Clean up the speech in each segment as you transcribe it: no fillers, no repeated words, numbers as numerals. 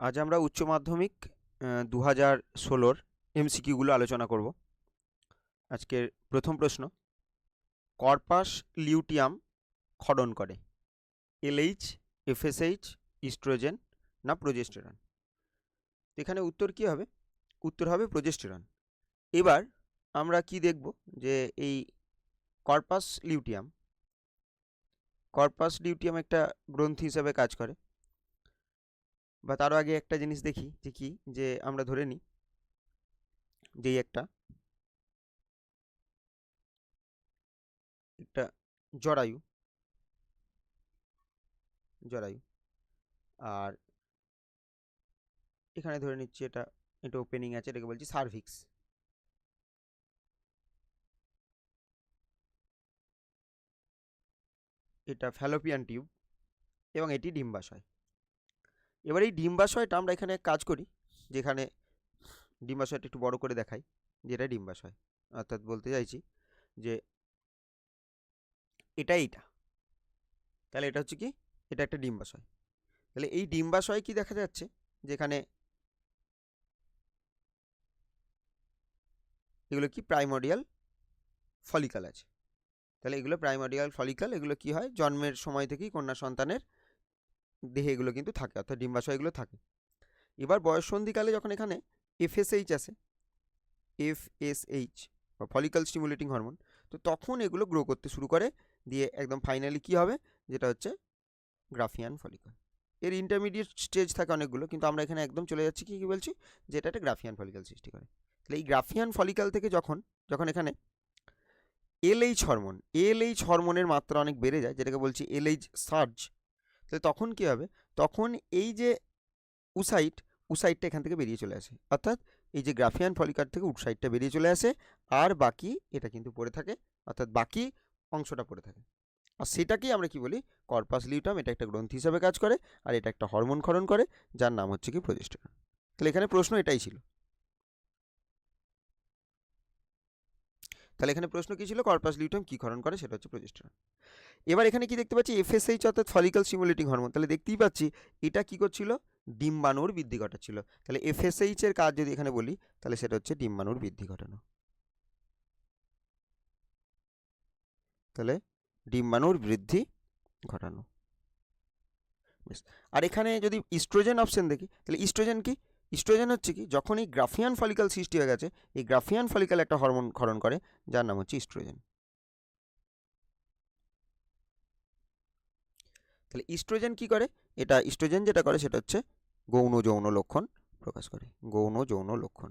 আজ আমরা উচ্চ মাধ্যমিক 2016 এমসিকিউগুলো আলোচনা করব। আজকের প্রথম প্রশ্ন, কর্পাস লিউটিয়াম ক্ষরণ করে এলএইচ, এফএসএইচ, ইস্ট্রোজেন না প্রোজেস্টেরন? এখানে উত্তর কি হবে? উত্তর হবে প্রোজেস্টেরন। এবার আমরা কি দেখব যে এই কর্পাস লিউটিয়াম একটা গ্রন্থি হিসাবে কাজ করে, বা তারও আগে একটা জিনিস দেখি যে কি, যে আমরা ধরে নিই যে একটা জরায়ু আর এখানে ধরে নিচ্ছি এটা ওপেনিং আছে, এটাকে বলছি সার্ভিক্স। এটা ফ্যালোপিয়ান টিউব এবং এটি ডিম্বাশয়। এবার এই ডিম্বাশয়টা আমরা এখানে কাজ করি, যেখানে ডিম্বাশয়টা একটু বড় করে দেখাই, যেটা ডিম্বাশয়, অর্থাৎ বলতে চাইছি যে এইটা, তাহলে এটা হচ্ছে কি, এটা একটা ডিম্বাশয়। তাহলে এই ডিম্বাশয় কি দেখা যাচ্ছে, যেখানে এগুলো কি প্রাইমোর্ডিয়াল ফলিকাল আছে। তাহলে এগুলো প্রাইমোর্ডিয়াল ফলিকাল, এগুলো কি হয়, জন্মের সময় থেকেই কন্যা সন্তানের দেহে এগুলো কিন্তু থাকে, অর্থাৎ ডিম্বাশয় এগুলো থাকে। এবার বয়ঃসন্ধিকালে যখন এখানে এফএসএইচ আসে, এফএসএইচ বা ফলিকাল স্টিমুলেটিং হরমোন, তো তখন এগুলো গ্রো করতে শুরু করে, দিয়ে একদম ফাইনালি কি হবে, যেটা হচ্ছে গ্রাফিয়ান ফলিকল। এর ইন্টারমিডিয়েট স্টেজ থাকে অনেকগুলো, কিন্তু আমরা এখানে একদম চলে যাচ্ছি কি বলছি, যেটা একটা গ্রাফিয়ান ফলিকল সৃষ্টি করে। তাহলে এই গ্রাফিয়ান ফলিকল থেকে যখন এখানে এলএইচ হরমোনের মাত্রা অনেক বেড়ে যায়, যেটাকে বলছি এলএইচ সার্জ, তাহলে তখন কি হবে, তখন এই যে উসাইটটা এখান থেকে বেরিয়ে চলে আসে, অর্থাৎ এই যে গ্রাফিয়ান ফলিকাল থেকে উসাইটটা বেরিয়ে চলে আসে, আর বাকি এটা কিন্তু পড়ে থাকে, অর্থাৎ বাকি অংশটা পড়ে থাকে। আর সেটাকেই আমরা কি বলি, কর্পাস লিউটাম। এটা একটা গ্রন্থি হিসাবে কাজ করে, আর এটা একটা হরমোন ক্ষরণ করে, যার নাম হচ্ছে কি প্রোজেস্টেরন। তাহলে এখানে প্রশ্ন এটাই ছিল। তাহলে এখানে প্রশ্ন কি ছিল, কর্পাস লিউটাম কি ক্ষরণ করে, সেটা হচ্ছে প্রোজেস্টেরন। এবার এখানে কি দেখতে পাচ্ছি, এফএসএইচ অর্থাৎ ফলিকল স্টিমুলেটিং হরমোন। তাহলে দেখতেই পাচ্ছি এটা কি করছিল, ডিম্বাণুর বৃদ্ধি ঘটাচ্ছিল। তাহলে এফএসএইচ এর কাজ যদি এখানে বলি, তাহলে সেটা হচ্ছে ডিম্বাণুর বৃদ্ধি ঘটানো। তাহলে ডিম্বাণুর বৃদ্ধি ঘটানো। বেশ। আর এখানে যদি ইস্ট্রোজেন অপশন দেখি, তাহলে ইস্ট্রোজেন কি, ইস্ট্রোজেন হচ্ছে কি, যখন এই গ্রাফিয়ান ফলিকল সৃষ্টি হয়ে গেছে, এই গ্রাফিয়ান ফলিকল একটা হরমোন ক্ষরণ করে, যার নাম হচ্ছে ইস্ট্রোজেন। তাহলে ইস্ট্রোজেন কি করে, এটা ইস্ট্রোজেন যেটা করে সেটা হচ্ছে গৌণ যৌন লক্ষণ প্রকাশ করে, গৌণ যৌন লক্ষণ।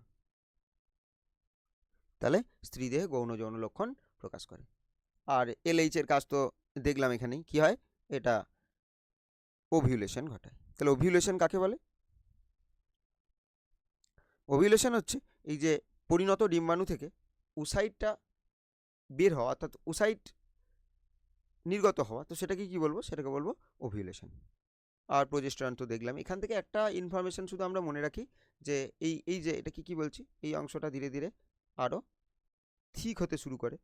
তাহলে স্ত্রী দেহে গৌণ যৌন লক্ষণ প্রকাশ করে। আর এলএইচ এর কাজ তো দেখলাম, এখানে কি হয়, এটা ওভিউলেশন ঘটায়। তাহলে ওভিউলেশন কাকে বলে? ওভিউলেশন হচ্ছে এই যে পরিণত ডিম্বাণু থেকে উসাইটটা বের হওয়া, অর্থাৎ উসাইট নির্গত হওয়া, তো সেটাকে কি বলবো, সেটাকে বলবো ওভিউলেশন। আর প্রোজেস্টেরন তো দেখলাম। এখান থেকে একটা ইনফরমেশন শুধু আমরা মনে রাখি, যে এই যে এটা কি বলছি, এই অংশটা ধীরে ধীরে আরও থিক হতে শুরু করে,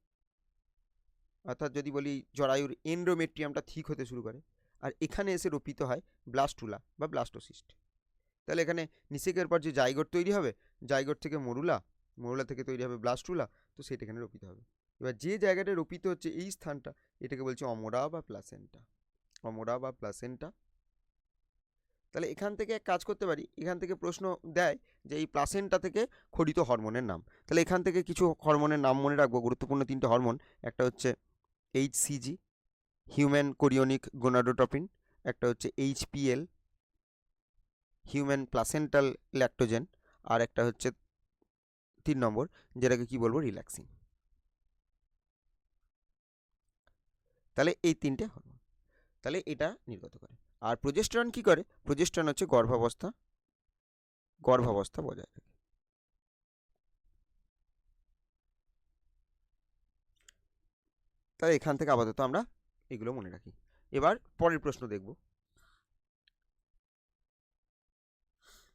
অর্থাৎ যদি বলি জরায়ুর এন্ডোমেট্রিয়ামটা থিক হতে শুরু করে, আর এখানে এসে রোপিত হয় ব্লাস্টুলা বা ব্লাস্টোসিস্ট। তাহলে এখানে নিষেকের পর যে জাইগোট তৈরি হবে, জাইগোট থেকে মরুলা থেকে তৈরি হবে ব্লাস্টুলা, তো সেটা এখানে রোপিত হবে। এবার যে জায়গাটা রোপিত হচ্ছে এই স্থানটা, এটাকে বলছে অমোরা বা প্লাসেন্টা। তাহলে এখান থেকে এক কাজ করতে পারি, এখান থেকে প্রশ্ন দেয় যে এই প্লাসেন্টা থেকে খরিত হরমোনের নাম। তাহলে এখান থেকে কিছু হরমোনের নাম মনে রাখবো, গুরুত্বপূর্ণ তিনটে হরমোন। একটা হচ্ছে এইচসিজি, হিউম্যান কোরিওনিক গোনাডোট্রপিন। একটা হচ্ছে এইচপিএল, হিউম্যান প্লাসেন্টাল ল্যাক্টোজেন। আর একটা হচ্ছে 3 নম্বর, যেটাকে কি বলবো, রিল্যাক্সিন। তাহলে এই তিনটে হরমোন, তাহলে এটা নির্গত করে। আর প্রোজেস্টেরন কি করে, প্রোজেস্টেরন হচ্ছে গর্ভাবস্থা বজায় রাখে। তাহলে এখান থেকে আপাতত আমরা এগুলো মনে রাখি। এবার পরের প্রশ্ন দেখব।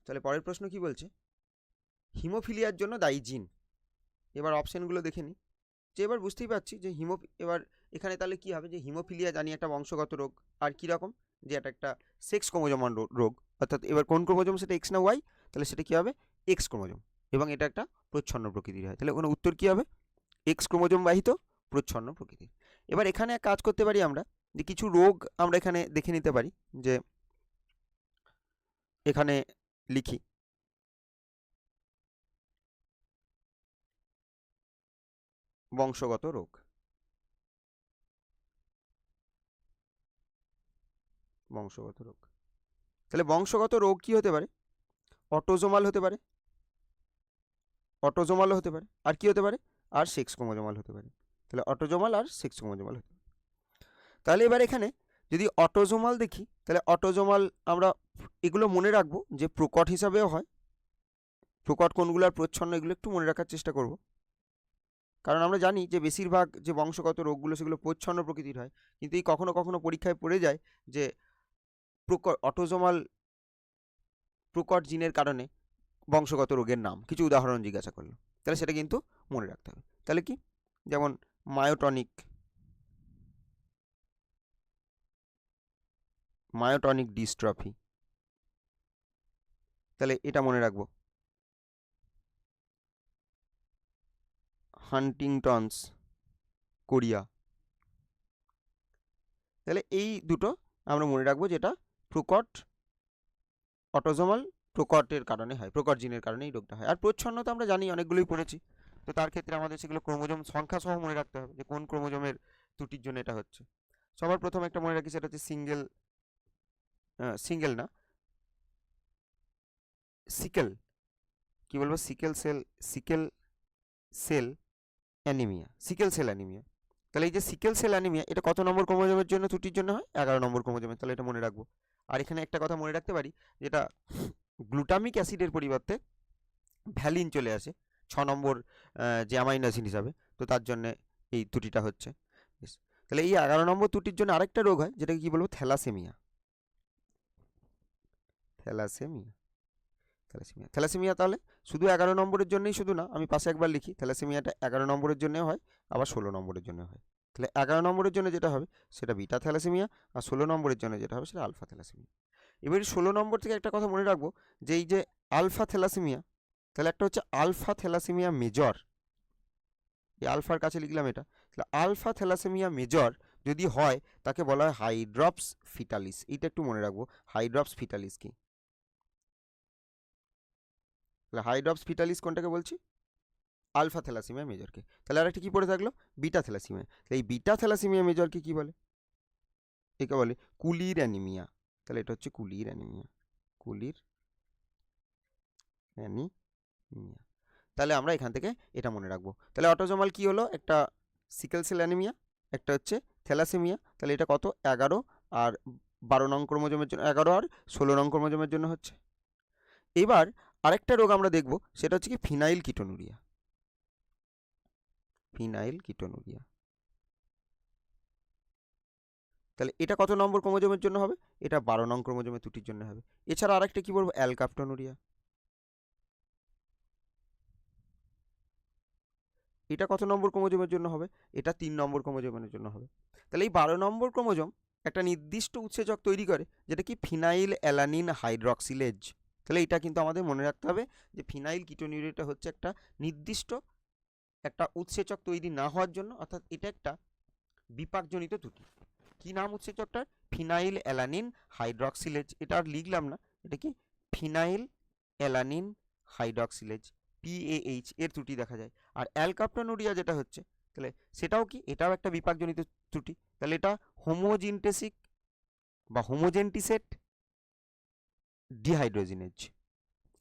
তাহলে পরের প্রশ্ন কি বলছে, হিমোফিলিয়ার জন্য দায়ী জিন। এবার অপশানগুলো দেখে নিই। যে এবার বুঝতেই পারছি যে এবার এখানে তাহলে কি হবে, যে হিমোফিলিয়া জানি একটা বংশগত রোগ, আর কি রকম, যে এটা একটা সেক্স ক্রোমোজোম রোগ। অর্থাৎ এবার কোন ক্রোমোজোম, সেটা এক্স না ওয়াই, তাহলে সেটা কী হবে, এক্স ক্রোমোজোম, এবং এটা একটা প্রচ্ছন্ন প্রকৃতির হয়। তাহলে ওখানে উত্তর কী হবে, এক্স ক্রোমোজোম বাহিত প্রচ্ছন্ন প্রকৃতির। এবার এখানে এক কাজ করতে পারি আমরা, যে কিছু রোগ আমরা এখানে দেখে নিতে পারি, যে এখানে লিখি বংশগত রোগ। বংশগত রোগ, তাহলে বংশগত রোগ কি হতে পারে, অটোজোমাল হতে পারে, অটোজোমালও হতে পারে, আর কি হতে পারে, আর সেক্স ক্রোমোজোমাল হতে পারে। তাহলে অটোজোমাল আর সেক্স ক্রোমোজোমাল হতে পারে। তাহলে এবার এখানে যদি অটোজোমাল দেখি, তাহলে অটোজোমাল আমরা এগুলো মনে রাখবো যে প্রকট হিসাবেও হয়, প্রকট কোনগুলো আর প্রচ্ছন্ন, এগুলো একটু মনে রাখার চেষ্টা করব, কারণ আমরা জানি যে বেশিরভাগ যে বংশগত রোগগুলো সেগুলো প্রচ্ছন্ন প্রকৃতির হয়, কিন্তু এই কখনো কখনো পরীক্ষায় পড়ে যায় যে অটোজোমাল প্রকট জিনের কারণে বংশগত রোগের নাম, কিছু উদাহরণ জিজ্ঞাসা করলো, তাহলে সেটা কিন্তু মনে রাখতে হবে। তাহলে কি, যেমন মায়োটনিক ডিস্ট্রফি, তাহলে এটা মনে রাখবো। হান্টিংটনস কোরিয়া, তাহলে এই দুটো আমরা মনে রাখবো, যেটা প্রকট অটোজোমাল প্রকটের কারণে হয়, প্রকট জিনের কারণে এই রোগটা হয়। আর প্রচ্ছন্নতা আমরা জানি, অনেকগুলোই পড়েছি, তো তার ক্ষেত্রে আমাদের সেগুলো ক্রোমোজোম সংখ্যা সহ মনে রাখতে হবে, যে কোন ক্রোমোজোমের ত্রুটির জন্য এটা হচ্ছে। সবার প্রথমে একটা মনে রাখি, সেটা হচ্ছে সিঙ্গেল না, সিকেল, কি বলবো, sickle cell anaemia, sickle cell anaemia. তাহলে এই যে সিকেল সেল অ্যানিমিয়া, এটা কত নম্বর ক্রোমোজোমের জন্য, ত্রুটির জন্য হয়, 11 নম্বর ক্রোমোজোমের, তাহলে এটা মনে রাখবো। আর এখানে একটা কথা মনে রাখতে পারি, যেটা গ্লুটামিক অ্যাসিডের পরিবর্তে ভ্যালিন চলে আসে 6 নম্বর যে অ্যামাইনো অ্যাসিড হিসাবে, তো তার জন্য এই ত্রুটিটা হচ্ছে। তাহলে এই 11 নম্বর ত্রুটির জন্য আরেকটা রোগ হয়, যেটাকে কি বলবো, থ্যালাসেমিয়া। থ্যালাসেমিয়া, থ্যালাসেমিয়া, থ্যালাসেমিয়া তাহলে শুধু 11 নম্বরের জন্যই, শুধু না, আমি পাশে একবার লিখি, থ্যালাসেমিয়াটা 11 নম্বরের জন্য হয়, আবার 16 নম্বরের জন্য হয়। তাহলে 11 নম্বরের জন্য যেটা হবে সেটা বিটা থ্যালাসেমিয়া, আর 16 নম্বরের জন্য যেটা হবে সেটা আলফা থ্যালাসেমিয়া। এবার 16 নম্বর থেকে একটা কথা মনে রাখবো, যে এই যে আলফা থ্যালাসেমিয়া, তাহলে একটা হচ্ছে আলফা থ্যালাসেমিয়া মেজর, এই আলফার কাছে লিখলাম এটা, তাহলে আলফা থ্যালাসেমিয়া মেজর যদি হয়, তাকে বলা হয় হাইড্রপস ফিটালিস। এইটা একটু মনে রাখবো, হাইড্রপস ফিটালিস কি, তাহলে হাইড্রপস ফিটালিস কোনটাকে বলছি, আলফা থ্যালাসেমিয়া মেজরকে। তাহলে আর একটা কি পড়ে থাকলো, বিটা থ্যালাসেমিয়া। তাহলে এই বিটা থ্যালাসেমিয়া মেজরকে কি বলে, একে বলে কুলির অ্যানিমিয়া। তাহলে এটা হচ্ছে কুলির অ্যানিমিয়া, কুলির অ্যানিমিয়া। তাহলে আমরা এখান থেকে এটা মনে রাখবো। তাহলে অটোজোমাল কি হলো, একটা সিকেল সেল অ্যানিমিয়া, একটা হচ্ছে থ্যালাসেমিয়া। তাহলে এটা কত, 11 আর 12 নং ক্রোমোজোমের জন্য, 11 আর 16 নং ক্রোমোজোমের জন্য হচ্ছে। এবার আরেকটা রোগ আমরা দেখব, সেটা হচ্ছে কি ফিনাইল কিটোনুরিয়া। ফিনাইল কিটোনুরিয়া, তাহলে এটা কত নম্বর ক্রোমোজোমের জন্য হবে, এটা 12 নং ক্রোমোজোমের ত্রুটির জন্য হবে। এছাড়া আরেকটা কি বলবো, অ্যালকাপ্টোনুরিয়া, এটা কত নম্বর ক্রোমোজোমের জন্য হবে, এটা 3 নম্বর ক্রোমোজোমের জন্য হবে। তাহলে এই 12 নম্বর ক্রোমোজোম একটা নির্দিষ্ট উৎসেচক তৈরি করে, যেটা কি ফিনাইল অ্যালানিন হাইড্রক্সিলেজ। তাহলে এটা কিন্তু আমাদের মনে রাখতে হবে, যে ফিনাইল কিটোনুরিয়াটা হচ্ছে একটা নির্দিষ্ট একটা উৎসেচক তৈরি না হওয়ার জন্য, অর্থাৎ এটা একটা বিপাকজনিত ত্রুটি। কি নাম উৎসেচকটার, ফিনাইল অ্যালানিন হাইড্রক্সিলেজ। এটা আর লিখলাম না, এটা কি ফিনাইল অ্যালানিন হাইড্রক্সিলেজ, PAH এর ত্রুটি দেখা যায়। আর অ্যালকাপ্টোনুরিয়া যেটা হচ্ছে, তাহলে সেটাও কি, এটাও একটা বিপাকজনিত ত্রুটি। তাহলে এটা হোমোজিনটেসিক বা হোমোজেন্টিসেট ডিহাইড্রোজিনেজ,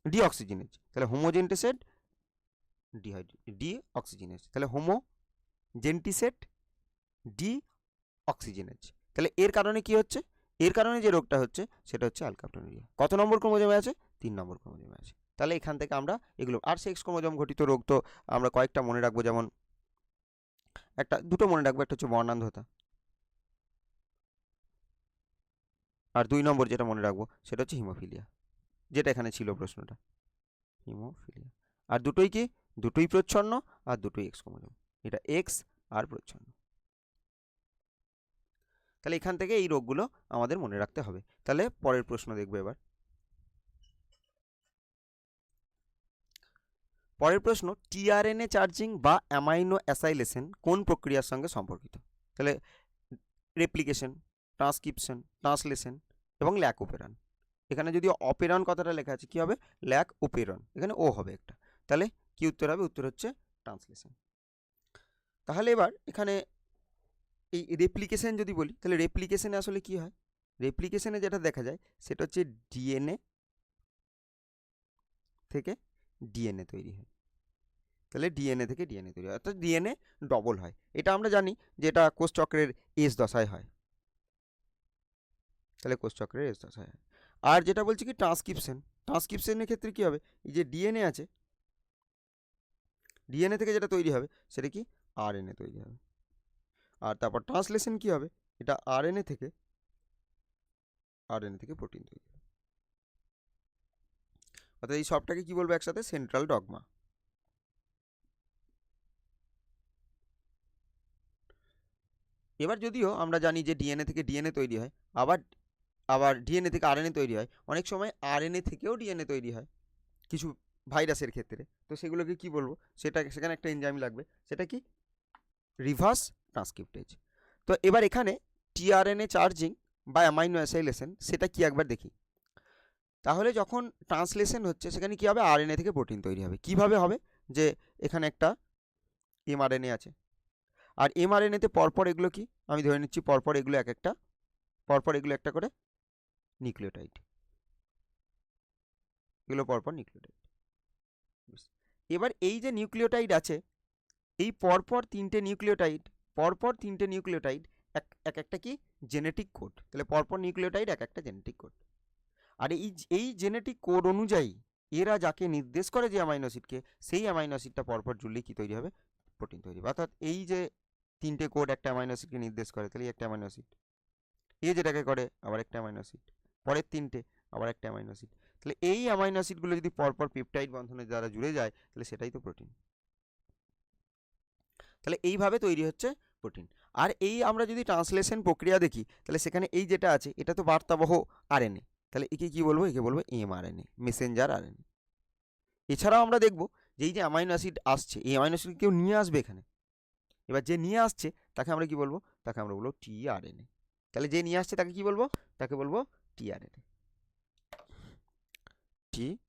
ডিঅক্সিজিনেজ। তাহলে হোমোজেন্টিসেট ডিঅক্সিজিনেজ, তাহলে হোমোজেন্টিসেট ডিঅক্সিজিনেজ। তাহলে এর কারণে কি হচ্ছে, এর কারণে যে রোগটা হচ্ছে সেটা হচ্ছে অ্যালকাপ্টোনুরিয়া। কত নম্বর ক্রোমোজোমে আছে, 3 নম্বর ক্রোমোজোমে আছে। তাহলে এখান থেকে আমরা এগুলো, আর সেক্স ক্রোমোজোম ঘটিত রোগ তো আমরা কয়েকটা মনে রাখবো, যেমন দুটো মনে রাখবো, একটা হচ্ছে বর্ণান্ধতা, আর 2 নম্বর যেটা মনে রাখবো সেটা হচ্ছে হিমোফিলিয়া, যেটা এখানে ছিল প্রশ্নটা, হিমোফিলিয়া। আর দুটোই কি, দুটোই প্রচ্ছন্ন, আর দুটোই এক্স ক্রোমোজোম, এটা এক্স আর প্রচ্ছন্ন। তাহলে এখান থেকে এই রোগগুলো আমাদের মনে রাখতে হবে। তাহলে পরের প্রশ্ন দেখবো এবার। পরের প্রশ্ন, টিআরএনএ চার্জিং বা অ্যামাইনো অ্যাসাইলেশন কোন প্রক্রিয়ার সঙ্গে সম্পর্কিত? তাহলে রেপ্লিকেশন, ট্রান্সক্রিপশন, ট্রান্সলেশন এবং ল্যাক ওপেরন। এখানে যদি অপেরন কথাটা লেখা আছে, কি হবে? ল্যাক ওপেরন, এখানে ও হবে একটা। তাহলে কি উত্তর হবে? উত্তর হচ্ছে ট্রান্সলেশন। তাহলে এবার এখানে এই রেপ্লিকেশন যদি বলি, তাহলে রেপ্লিকেশনে আসলে কি হয়? রেপ্লিকেশনে যেটা দেখা যায় সেটা হচ্ছে ডিএনএ থেকে ডিএনএ তৈরি হয়। তাহলে ডিএনএ থেকে ডিএনএ তৈরি হয়, অর্থাৎ ডিএনএ ডবল হয়। এটা আমরা জানি যে এটা কোষচক্রের এস দশায় হয়। তাহলে কোষচক্রের এস দশায় হয়। আর যেটা বলছি কি ট্রান্সক্রিপশন, ট্রান্সক্রিপশনের ক্ষেত্রে কি হবে? এই যে ডিএনএ আছে, ডিএনএ থেকে যেটা তৈরি হবে সেটা কি? আরএনএ তৈরি হবে। আর তারপর ট্রান্সলেশন কি হবে? এটা আরএনএ থেকে প্রোটিন তৈরি হবে। অর্থাৎ এই সবটাকে কি বলবো একসাথে? Central dogma. এবার যদিও আমরা জানি যে ডিএনএ থেকে ডিএনএ তৈরি হয়, আবার ডিএনএ থেকে আরএনএ তৈরি হয়, অনেক সময় আরএনএ থেকেও ডিএনএ তৈরি হয় কিছু ভাইরাসের ক্ষেত্রে। তো সেগুলোকে কি বলবো? সেখানে একটা এনজাইম লাগবে, সেটা কি? Reverse transcriptase. তো এবার এখানে টিআরএনএ চার্জিং বা অ্যামাইনো অ্যাসাইলেশন সেটা কি একবার দেখি। তাহলে যখন ট্রান্সলেশন হচ্ছে সেখানে কি হবে? আরএনএ থেকে প্রোটিন তৈরি হবে। কিভাবে হবে? যে এখানে একটা এমআরএনএ আছে, আর এমআরএনএতে পরপর এগুলো কি? আমি ধরে নিচ্ছি পরপর এগুলো একটা করে নিউক্লিওটাইড, এগুলো পরপর নিউক্লিওটাইড। এবার এই যে নিউক্লিওটাইড আছে, এই পরপর তিনটে নিউক্লিওটাইড এক একটা কি? Genetic code. তাহলে পরপর নিউক্লিওটাইড এক একটা জেনেটিক কোড। আর এই জেনেটিক কোড অনুযায়ী এরা যাকে নির্দেশ করে যে অ্যামাইনো অ্যাসিডকে, সেই অ্যামাইনো অ্যাসিডটা পরপর জুড়লেই কি তৈরি হবে? প্রোটিন তৈরি হবে। অর্থাৎ এই যে তিনটে কোড একটা অ্যামাইনো অ্যাসিডকে নির্দেশ করে, তাহলে একটা অ্যামাইনো অ্যাসিড, এ যেটাকে করে আবার একটা অ্যামাইনো অ্যাসিড, পরের তিনটে আবার একটা অ্যামাইনো অ্যাসিড। তাহলে এই অ্যামাইনো অ্যাসিডগুলো যদি পরপর পেপটাইড বন্ধনের দ্বারা জুড়ে যায়, তাহলে সেটাই তো প্রোটিন। তাহলে এইভাবে তৈরি হচ্ছে প্রোটিন। আর এই আমরা যদি ট্রান্সলেশন প্রক্রিয়া দেখি, তাহলে সেখানে এই যেটা আছে এটা তো বার্তাবহ আরএনএ, তাহলে একে কি বলবো? একে বলবো এমআরএনএ, মেসেঞ্জার আরএনএ। এছাড়াও আমরা দেখব যে এই যে অ্যামাইনো অ্যাসিড আসছে, এই অ্যামাইনো অ্যাসিড কেউ নিয়ে আসবে এখানে। এবার যে নিয়ে আসছে তাকে আমরা কি বলবো? তাকে আমরা বলবো টিআরএনএ। তাহলে যে নিয়ে আসছে তাকে কি বলবো? তাকে বলবো টিআরএনএ। টিআরএনএ।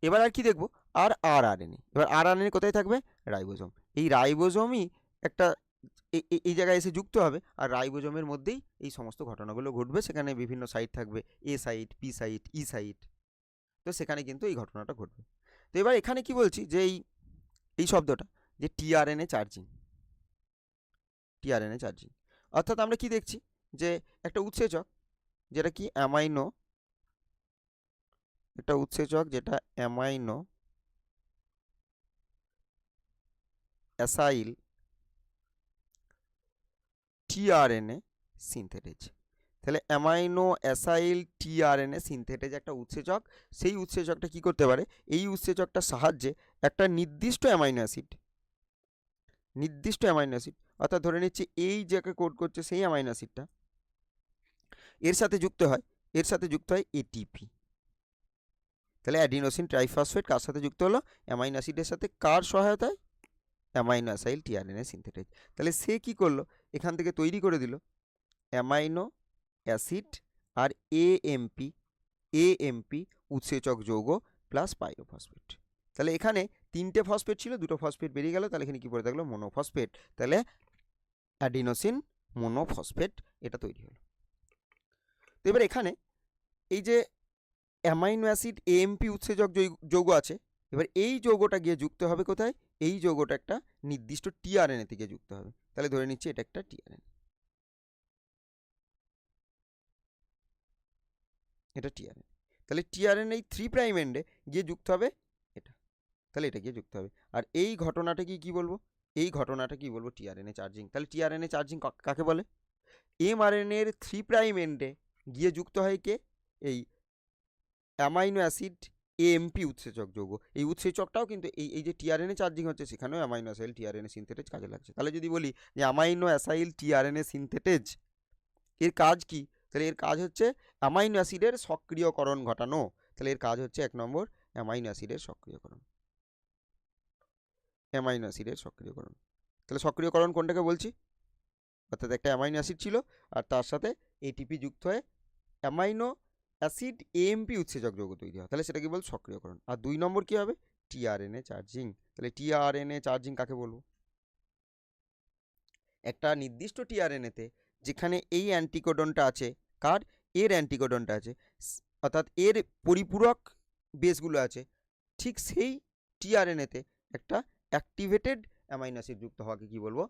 এবার আর কি দেখবো? আরআরএনএ। এবার আরআরএনএ কোথায় থাকবে? রাইবোজোম। এই রাইবোজোমই একটা এই জায়গায় এসে যুক্ত হবে, আর রাইবোজোমের মধ্যেই এই সমস্ত ঘটনাগুলো ঘটবে। সেখানে বিভিন্ন সাইট থাকবে, এ সাইট, পি সাইট, ই সাইট। তো সেখানে কিন্তু এই ঘটনাটা ঘটবে। তো এবার এখানে কি বলছি যে এই শব্দটা যে টিআরএনএ চার্জিং, অর্থাৎ আমরা কি দেখছি? যে একটা উৎসেচক যেটা কি অ্যামাইনো অ্যাসাইল টিআরএনএ সিনথেটেজ। তাহলে অ্যামাইনো অ্যাসাইল টিআরএনএ সিনথেটেজ একটা উৎসেচক। সেই উৎসেচকটা কি করতে পারে? এই উৎসেচকটার সাহায্যে একটা নির্দিষ্ট অ্যামাইনো অ্যাসিড, অর্থাৎ ধরে নিচ্ছি এই যাকে কোড করছে সেই অ্যামাইনো অ্যাসিডটা, এর সাথে যুক্ত হয় এটিপি। তাহলে অ্যাডিনোসিন ট্রাইফসফেট কার সাথে যুক্ত হলো? অ্যামাইনো অ্যাসিডের সাথে। কার সহায়তায়? Amino acyl tRNA synthetase. তাহলে সে কি করলো? এখান থেকে তৈরি করে দিল অ্যামাইনো অ্যাসিড আর এএমপি উৎসেচক যৌগ প্লাস পাইরোফসফেট। তাহলে এখানে তিনটে ফসফেট ছিল, দুটো ফসফেট বেরিয়ে গেল, তাহলে এখানে কি পড়ে থাকলো? মোনোফসফেট। তাহলে অ্যাডিনোসিন মোনোফসফেট এটা তৈরি হলো। তো এবার এখানে এই যে অ্যামাইনো অ্যাসিড এএমপি উৎসেচক যৌগ আছে, এবার এই যৌগটা গিয়ে যুক্ত হবে কোথায়? এই যৌগটা একটা নির্দিষ্ট টিআরএনএ থেকে যুক্ত হবে। তাহলে ধরে নিচ্ছি এটা একটা টিআরএনএ, এটা টিআরএনএ। তাহলে টিআরএনএ এই 3 প্রাইম এন্ডে গিয়ে যুক্ত হবে এটা, তাহলে এটা গিয়ে যুক্ত হবে। আর এই ঘটনাটাকে কি বলবো? এই ঘটনাটা কি বলবো? TRNA charging. তাহলে টিআরএনএ চার্জিং কাকে বলে? এমআরএনএর 3 প্রাইম এন্ডে গিয়ে যুক্ত হয় কে? এই অ্যামাইনো অ্যাসিড এএমপি উৎসেচক যৌগ। এই উৎসেচকটাও কিন্তু এই যে টিআরএনএ চার্জিং হচ্ছে সেখানেও অ্যামাইনো অ্যাসাইল টিআরএনএ সিনথেটেজ কাজে লাগছে। তাহলে যদি বলি যে অ্যামাইনো অ্যাসাইল টিআরএনএ সিনথেটেজ এর কাজ কি? তাহলে এর কাজ হচ্ছে অ্যামাইনো অ্যাসিডের সক্রিয়করণ ঘটানো। তাহলে এর কাজ হচ্ছে 1 নম্বর অ্যামাইনো অ্যাসিডের সক্রিয়করণ। অ্যামাইনো অ্যাসিডের সক্রিয়করণ, তাহলে সক্রিয়করণ কোনটাকে বলছি, অর্থাৎ একটা অ্যামাইনো অ্যাসিড ছিল আর তার সাথে এটিপি যুক্ত হয়ে অ্যামাইনো অ্যাসিড এএমপি উৎসেচক যৌগ তৈরি হয়, তাহলে সেটা কি বল সক্রিয়করণ। আর 2 নম্বর কি হবে, টিআরএনএ চার্জিং। তাহলে টিআরএনএ চার্জিং কাকে বলবো, একটা নির্দিষ্ট টিআরএনএতে যেখানে এই অ্যান্টিকোডনটা আছে, কার, এর অ্যান্টিকোডনটা আছে, অর্থাৎ এর পরিপূরক বেসগুলো আছে, ঠিক সেই টিআরএনএতে একটা অ্যাক্টিভেটেড অ্যামাইনো অ্যাসিড যুক্ত হওয়াকে কি বলবো,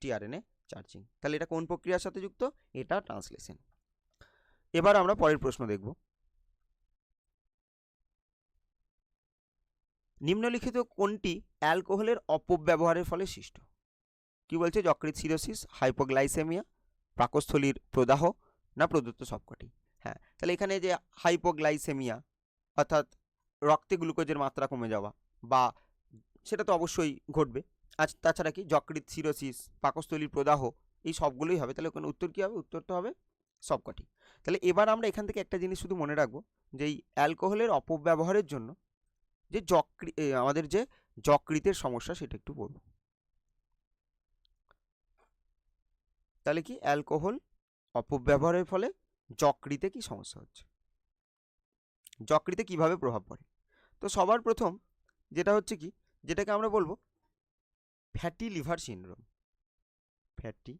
টিআরএনএ চার্জিং। তাহলে এটা কোন প্রক্রিয়ার সাথে যুক্ত, এটা ট্রান্সলেশন। এবার আমরা পরের প্রশ্ন দেখব, নিম্নলিখিত কোনটি অ্যালকোহলের অপব্যবহারের ফলে সৃষ্ট, কি বলছে, যকৃৎ সিরোসিস, হাইপোগ্লাইসেমিয়া, পাকস্থলীর প্রদাহ, না প্রদত্ত সবকটি। হ্যাঁ, তাহলে এখানে যে হাইপোগ্লাইসেমিয়া অর্থাৎ রক্তে গ্লুকোজের মাত্রা কমে যাওয়া, বা সেটা তো অবশ্যই ঘটবে, আর তাছাড়া কি যকৃৎ সিরোসিস, পাকস্থলীর প্রদাহ, এই সবগুলোই হবে। তাহলে ওখানে উত্তর কী হবে, উত্তরটা হবে সবকটি। তাহলে এবার আমরা এখান থেকে একটা জিনিস শুধু মনে রাখবো, যে এই অ্যালকোহলের অপব্যবহারের জন্য যে আমাদের যে যকৃতের সমস্যা সেটা একটু বলব। তাহলে কি অ্যালকোহল অপব্যবহারের ফলে যকৃতে কি সমস্যা হচ্ছে, যকৃতে কিভাবে প্রভাব পড়ে। তো সবার প্রথম যেটা হচ্ছে কি, যেটাকে আমরা বলবো fatty liver syndrome. Fatty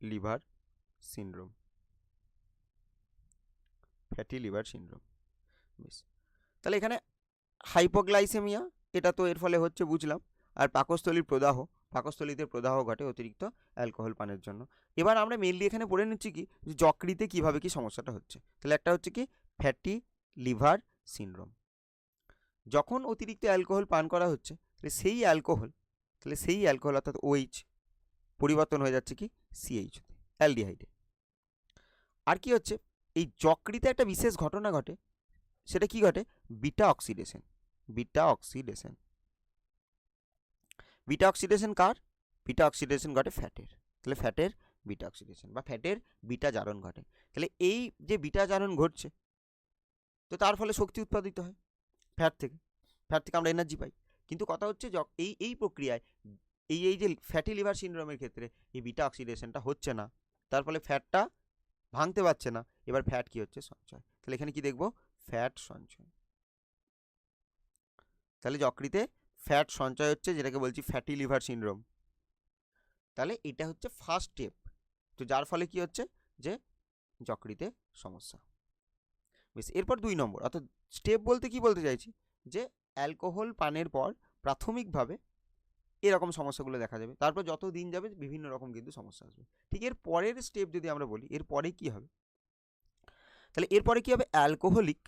liver syndrome, fatty liver syndrome. বেশ, তাহলে এখানে হাইপোগ্লাইসেমিয়া এটা তো এর ফলে হচ্ছে বুঝলাম, আর পাকস্থলীর প্রদাহ, পাকস্থলীতে প্রদাহ ঘটে অতিরিক্ত অ্যালকোহল পানের জন্য। এবার আমরা মেনলি এখানে পড়ে নিচ্ছি কি, যে যকৃতে কীভাবে কি সমস্যাটা হচ্ছে। তাহলে একটা হচ্ছে কি ফ্যাটি লিভার সিনড্রোম, যখন অতিরিক্ত অ্যালকোহল পান করা হচ্ছে, তাহলে সেই অ্যালকোহল অর্থাৎ OH পরিবর্তন হয়ে যাচ্ছে কি CH, অ্যালডিহাইডে। আর কি হচ্ছে, এই যকৃতে একটা বিশেষ ঘটনা ঘটে, সেটা কি ঘটে, beta oxidation. Beta oxidation, beta oxidation কার, বিটা অক্সিডেশন ঘটে ফ্যাটের। তাহলে ফ্যাটের বিটা অক্সিডেশন বা ফ্যাটের বিটা জারণ ঘটে। তাহলে এই যে বিটা জারণ ঘটছে, তো তার ফলে শক্তি উৎপাদিত হয় ফ্যাট থেকে, ফ্যাট থেকে আমরা এনার্জি পাই। কিন্তু কথা হচ্ছে এই প্রক্রিয়ায় এই যে ফ্যাটি লিভার সিনড্রোমের ক্ষেত্রে এই বিটা অক্সিডেশনটা হচ্ছে না, তার ফলে ফ্যাটটা ভাঙতে পারছে না। এবার ফ্যাট কি হচ্ছে, সঞ্চয়। তাহলে এখানে কি দেখব, ফ্যাট সঞ্চয়। তাহলে যকৃতে ফ্যাট সঞ্চয় হচ্ছে, যেটাকে বলছি ফ্যাটি লিভার সিনড্রোম। তাহলে এটা হচ্ছে ফার্স্ট স্টেপ, তো যার ফলে কি হচ্ছে, যে যকৃতে সমস্যা। বেশ, এরপর 2 নম্বর, অর্থাৎ স্টেপ বলতে কি বলতে চাইছি, যে অ্যালকোহল পানের পর প্রাথমিকভাবে এরকম সমস্যাগুলো দেখা যাবে, তারপর যত দিন যাবে বিভিন্ন রকম কিন্তু সমস্যা আসবে। ঠিক এর পরের স্টেপ যদি আমরা বলি, এরপরে কি হবে, তাহলে এরপরে কি হবে, অ্যালকোহলিক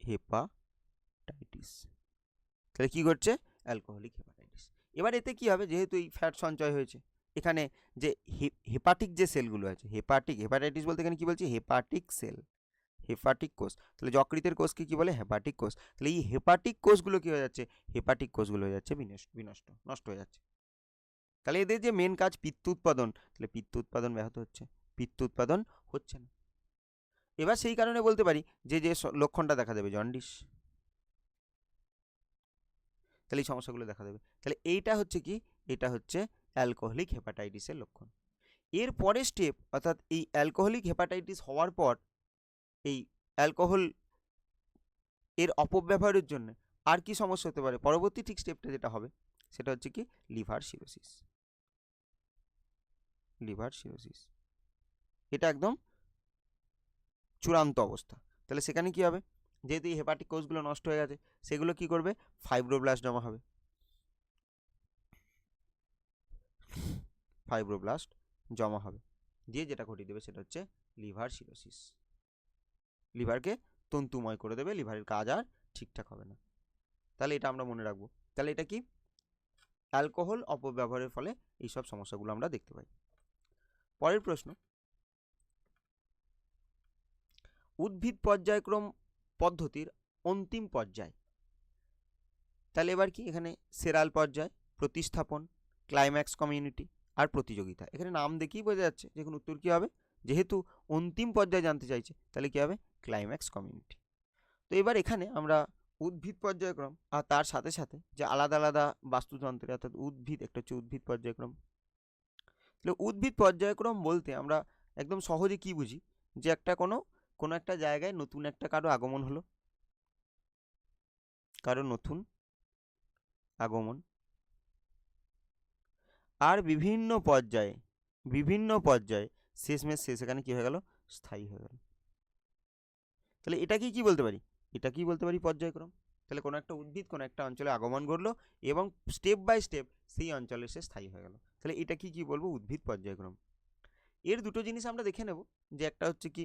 হেপাটাইটিস। তাহলে কি ঘটছে, অ্যালকোহলিক হেপাটাইটিস। এবার এতে কি হবে, যেহেতু এই ফ্যাট সঞ্চয় হয়েছে, এখানে যে হেপাটিক যে সেলগুলো আছে, হেপাটাইটিস বলতে এখানে কি বলছি, হেপাটিক সেল, হেপাটিক কোষ। তাহলে যকৃতের কোষকে কি বলে, হেপাটিক কোষ। তাহলে এই হেপাটিক কোষগুলো কি হয়ে যাচ্ছে, হেপাটিক কোষগুলো হয়ে যাচ্ছে নষ্ট হয়ে যাচ্ছে। তাহলে এদের যে মেন কাজ পিত্ত উৎপাদন, তাহলে পিত্ত উৎপাদন ব্যাহত হচ্ছে, পিত্ত উৎপাদন হচ্ছে না। এবার সেই কারণে বলতে পারি যে লক্ষণটা দেখা দেবে, জন্ডিস। তাহলে এই সমস্যাগুলো দেখা দেবে। তাহলে এইটা হচ্ছে কি, এটা হচ্ছে অ্যালকোহলিক হেপাটাইটিসের লক্ষণ। এর পরের স্টেপ, অর্থাৎ এই অ্যালকোহলিক হেপাটাইটিস হওয়ার পর এই অ্যালকোহল এর অপব্যবহারের জন্য আর কি সমস্যা হতে পারে, পরবর্তী ঠিক স্টেপটা যেটা হবে সেটা হচ্ছে কি লিভার সিরোসিস। লিভার সিরোসিস এটা একদম চূড়ান্ত অবস্থা। তাহলে সেখানে কি হবে, যেহেতু এই হেপাটিক কোষগুলো নষ্ট হয়ে গেছে, সেগুলো কি করবে, ফাইব্রোব্লাস্ট জমা হবে, ফাইব্রোব্লাস্ট জমা হবে, দিয়ে যেটা ঘটিয়ে দেবে সেটা হচ্ছে লিভার সিরোসিস। লিভারকে তন্তুময় করে দেবে, লিভারের কাজ আর ঠিকঠাক হবে না। তাহলে এটা আমরা মনে রাখবো। তাহলে এটা কি, অ্যালকোহল অপব্যবহারের ফলে এইসব সমস্যাগুলো আমরা দেখতে পাই। পরের প্রশ্ন, উদ্ভিদ পর্যায়ক্রম পদ্ধতির অন্তিম পর্যায়। তাহলে এবার কি, এখানে সেরাল পর্যায়, প্রতিস্থাপন, ক্লাইম্যাক্স কমিউনিটি আর প্রতিযোগিতা। এখানে নাম দেখেই বোঝা যাচ্ছে যে এখন উত্তর কী হবে, যেহেতু অন্তিম পর্যায়ে জানতে চাইছে তাহলে কী হবে, ক্লাইম্যাক্স কমিউনিটি। তো এবার এখানে আমরা উদ্ভিদ পর্যায়ক্রম আর তার সাথে সাথে যে আলাদা আলাদা বাস্তুতন্ত্রে, অর্থাৎ উদ্ভিদ, একটা হচ্ছে উদ্ভিদ পর্যায়ক্রম। তাহলে উদ্ভিদ পর্যায়ক্রম বলতে আমরা একদম সহজে কি বুঝি, যে একটা কোনো একটা জায়গায় নতুন একটা কারো আগমন হলো, কারো নতুন আগমন, আর বিভিন্ন পর্যায়ে শেষমেশ এখানে কি হয়ে গেল, স্থায়ী হয়ে গেল। তাহলে এটাকেই কি বলতে পারি, এটাকেই বলতে পারি পর্যায়ক্রম। তাহলে কোনো একটা উদ্ভিদ কোনো একটা অঞ্চলে আগমন করলো এবং স্টেপ বাই স্টেপ সেই অঞ্চলে সে স্থায়ী হয়ে গেল, তাহলে এটা কি বলবো, উদ্ভিদ পর্যায়ক্রম। এর দুটো জিনিস আমরা দেখে নেব, যে একটা হচ্ছে কি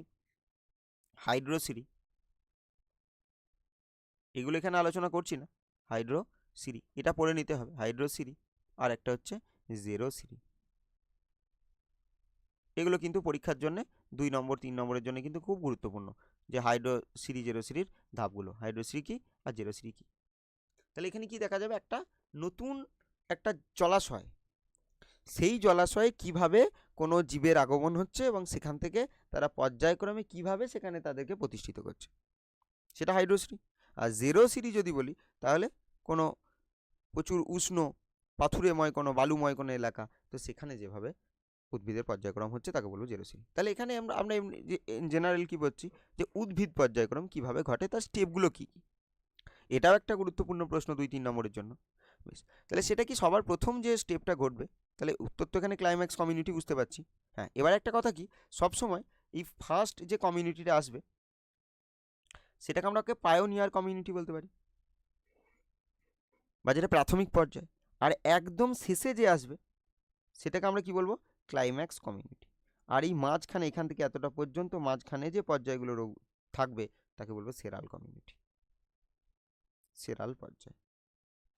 হাইড্রোসিরি, এগুলো এখানে আলোচনা করছি না, হাইড্রোসিরি এটা পড়ে নিতে হবে, হাইড্রোসিরি, আর একটা হচ্ছে জেরোসিরি। এগুলো কিন্তু পরীক্ষার জন্য 2 নম্বর 3 নম্বরের জন্য কিন্তু খুব গুরুত্বপূর্ণ, যে হাইড্রোসিরি জেরোসিরির ধাপগুলো, হাইড্রোসিরি কি আর জেরোসিরি কি। তাহলে এখানে কি দেখা যাবে, একটা নতুন একটা জলাশয়, সেই জলাশয়ে কিভাবে কোনো জীবের আগমন হচ্ছে এবং সেখান থেকে তারা পর্যায়ক্রমে কিভাবে সেখানে তাদেরকে প্রতিষ্ঠিত করছে, সেটা হাইড্রোসিরি। আর জেরোসিরি যদি বলি, তাহলে কোনো প্রচুর উষ্ণ পাথুরেময় কোনো বালুময় কোনো এলাকা, তো সেখানে যেভাবে উদ্ভিদের পর্যায়ক্রম হচ্ছে তাকে বলবো জেরোসিরি। তাহলে এখানে আমরা জেনারেল কি বলছি, যে উদ্ভিদ পর্যায়ক্রম কিভাবে ঘটে, তার স্টেপগুলো কি কি, এটাও একটা গুরুত্বপূর্ণ প্রশ্ন 2-3 নম্বরের জন্য। বেশ, তাহলে সেটা কি সবার প্রথম যে স্টেপটা ঘটবে, তাহলে উত্তর তো এখানে ক্লাইম্যাক্স কমিউনিটি বুঝতে পারছি। হ্যাঁ, এবার একটা কথা কি, সবসময় এই ফার্স্ট যে কমিউনিটিটা আসবে সেটাকে আমরা পায়োনিয়ার কমিউনিটি বলতে পারি, বা যেটা প্রাথমিক পর্যায়। আর একদম শেষে যে আসবে সেটাকে আমরা কি বলবো, ক্লাইম্যাক্স কমিউনিটি। আর এই মাঝখানে এখান থেকে এতটা পর্যন্ত মাঝখানে যে পর্যায়গুলো থাকবে তাকে বলবো সেরাল কমিউনিটি, সেরাল পর্যায়।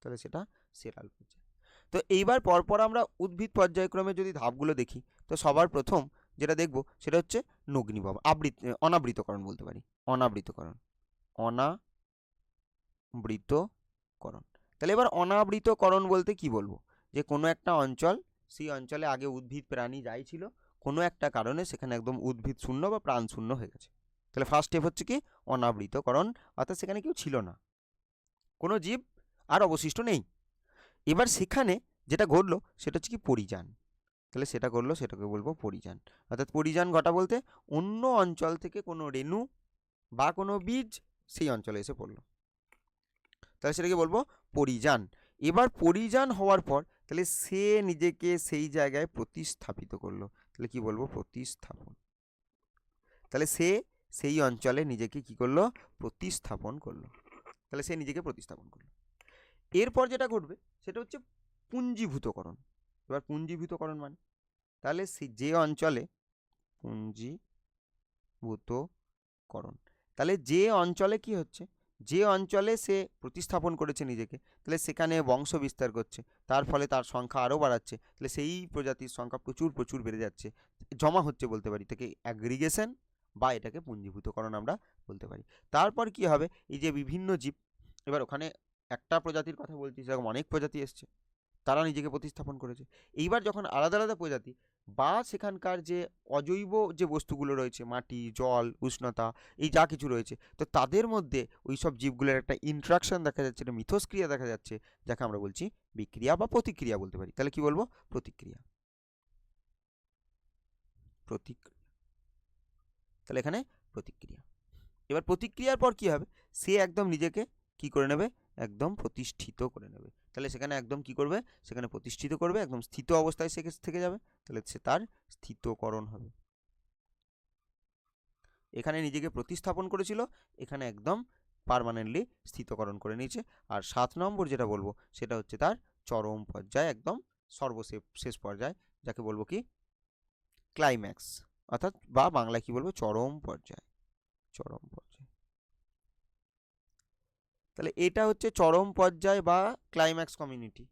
তাহলে সেটা সেরাল পর্যায়। তো এইবার পরপর আমরা উদ্ভিদ পর্যায়ক্রমে যদি ধাপগুলো দেখি, তো সবার প্রথম যেটা দেখব সেটা হচ্ছে নগ্নিভব, অনাবৃতকরণ বলতে পারি, অনাবৃতকরণ, অনাবৃতকরণ। তাহলে এবার অনাবৃতকরণ বলতে কি বলবো, যে কোনো একটা অঞ্চল, সেই অঞ্চলে আগে উদ্ভিদ প্রাণী যাই ছিল, কোনো একটা কারণে সেখানে একদম উদ্ভিদ শূন্য বা প্রাণ শূন্য হয়ে গেছে। তাহলে ফার্স্ট স্টেপ হচ্ছে কি অনাবৃতকরণ, অর্থাৎ সেখানে কেউ ছিল না, কোনো জীব আর অবশিষ্ট নেই। এবার সেখানে যেটা ঘটলো সেটা হচ্ছে কি পরিযান। তাহলে সেটা ঘটলো, সেটাকে বলবো পরিযান। অর্থাৎ পরিযান ঘটা বলতে অন্য অঞ্চল থেকে কোনো রেণু বা কোনো বীজ সেই অঞ্চলে এসে পড়লো, তাহলে সেটাকে বলবো পরিযান। এবার পরিযান হওয়ার পর তাহলে সে নিজেকে সেই জায়গায় প্রতিস্থাপিত করলো, তাহলে কি বলবো, প্রতিস্থাপন। তাহলে সে সেই অঞ্চলে নিজেকে কি করলো, প্রতিস্থাপন করলো, তাহলে সে নিজেকে প্রতিস্থাপন করলো। এরপর যেটা ঘটবে সেটা হচ্ছে পুঞ্জীভূতকরণ। এবার পুঞ্জীভূতকরণ মানে, তাহলে যে অঞ্চলে পুঞ্জীভূতকরণ, তাহলে যে অঞ্চলে কি হচ্ছে, যে অঞ্চলে সে প্রতিস্থাপন করেছে নিজেকে, তাহলে সেখানে বংশ বিস্তার করছে, তার ফলে তার সংখ্যা আরও বাড়াচ্ছে, তাহলে সেই প্রজাতির সংখ্যা প্রচুর বেড়ে যাচ্ছে, জমা হচ্ছে বলতে পারি, থেকে অ্যাগ্রিগেশন বা এটাকে পুঞ্জীভূতকরণ আমরা বলতে পারি। তারপর কি হবে, এই যে বিভিন্ন জীব, এবার ওখানে একটা প্রজাতির কথা বলছি, সেরকম অনেক প্রজাতি এসছে, তারা নিজেকে প্রতিস্থাপন করেছে। এইবার যখন আলাদা আলাদা প্রজাতি বা সেখানকার যে অজৈব যে বস্তুগুলো রয়েছে, মাটি, জল, উষ্ণতা, এই যা কিছু রয়েছে, তো তাদের মধ্যে ওই সব জীবগুলোর একটা ইন্ট্রাকশন দেখা যাচ্ছে, একটা মিথস্ক্রিয়া দেখা যাচ্ছে, যাকে আমরা বলছি বিক্রিয়া বা প্রতিক্রিয়া বলতে পারি। তাহলে কি বলবো, প্রতিক্রিয়া, প্রতিক্রিয়া। তাহলে এখানে প্রতিক্রিয়া। এবার প্রতিক্রিয়ার পর কি হবে, সে একদম নিজেকে কি করে নেবে, একদম প্রতিষ্ঠিত করে নেবে। তাহলে সেখানে একদম কি করবে, সেখানে প্রতিষ্ঠিত করবে, একদম স্থিত অবস্থায় সে থেকে যাবে, তাহলে সে তার স্থিতকরণ হবে। এখানে নিজেকে প্রতিস্থাপন করেছিল, এখানে একদম পার্মানেন্টলি স্থিতকরণ করে নিয়েছে। আর 7 নম্বর যেটা বলবো সেটা হচ্ছে তার চরম পর্যায়, একদম সর্বশেষ পর্যায়, যাকে বলবো কি ক্লাইম্যাক্স, অর্থাৎ বা বাংলায় কি বলবো, চরম পর্যায়, চরম পর্যায়। তাহলে এটা হচ্ছে চরম পর্যায় বা ক্লাইম্যাক্স কমিউনিটি।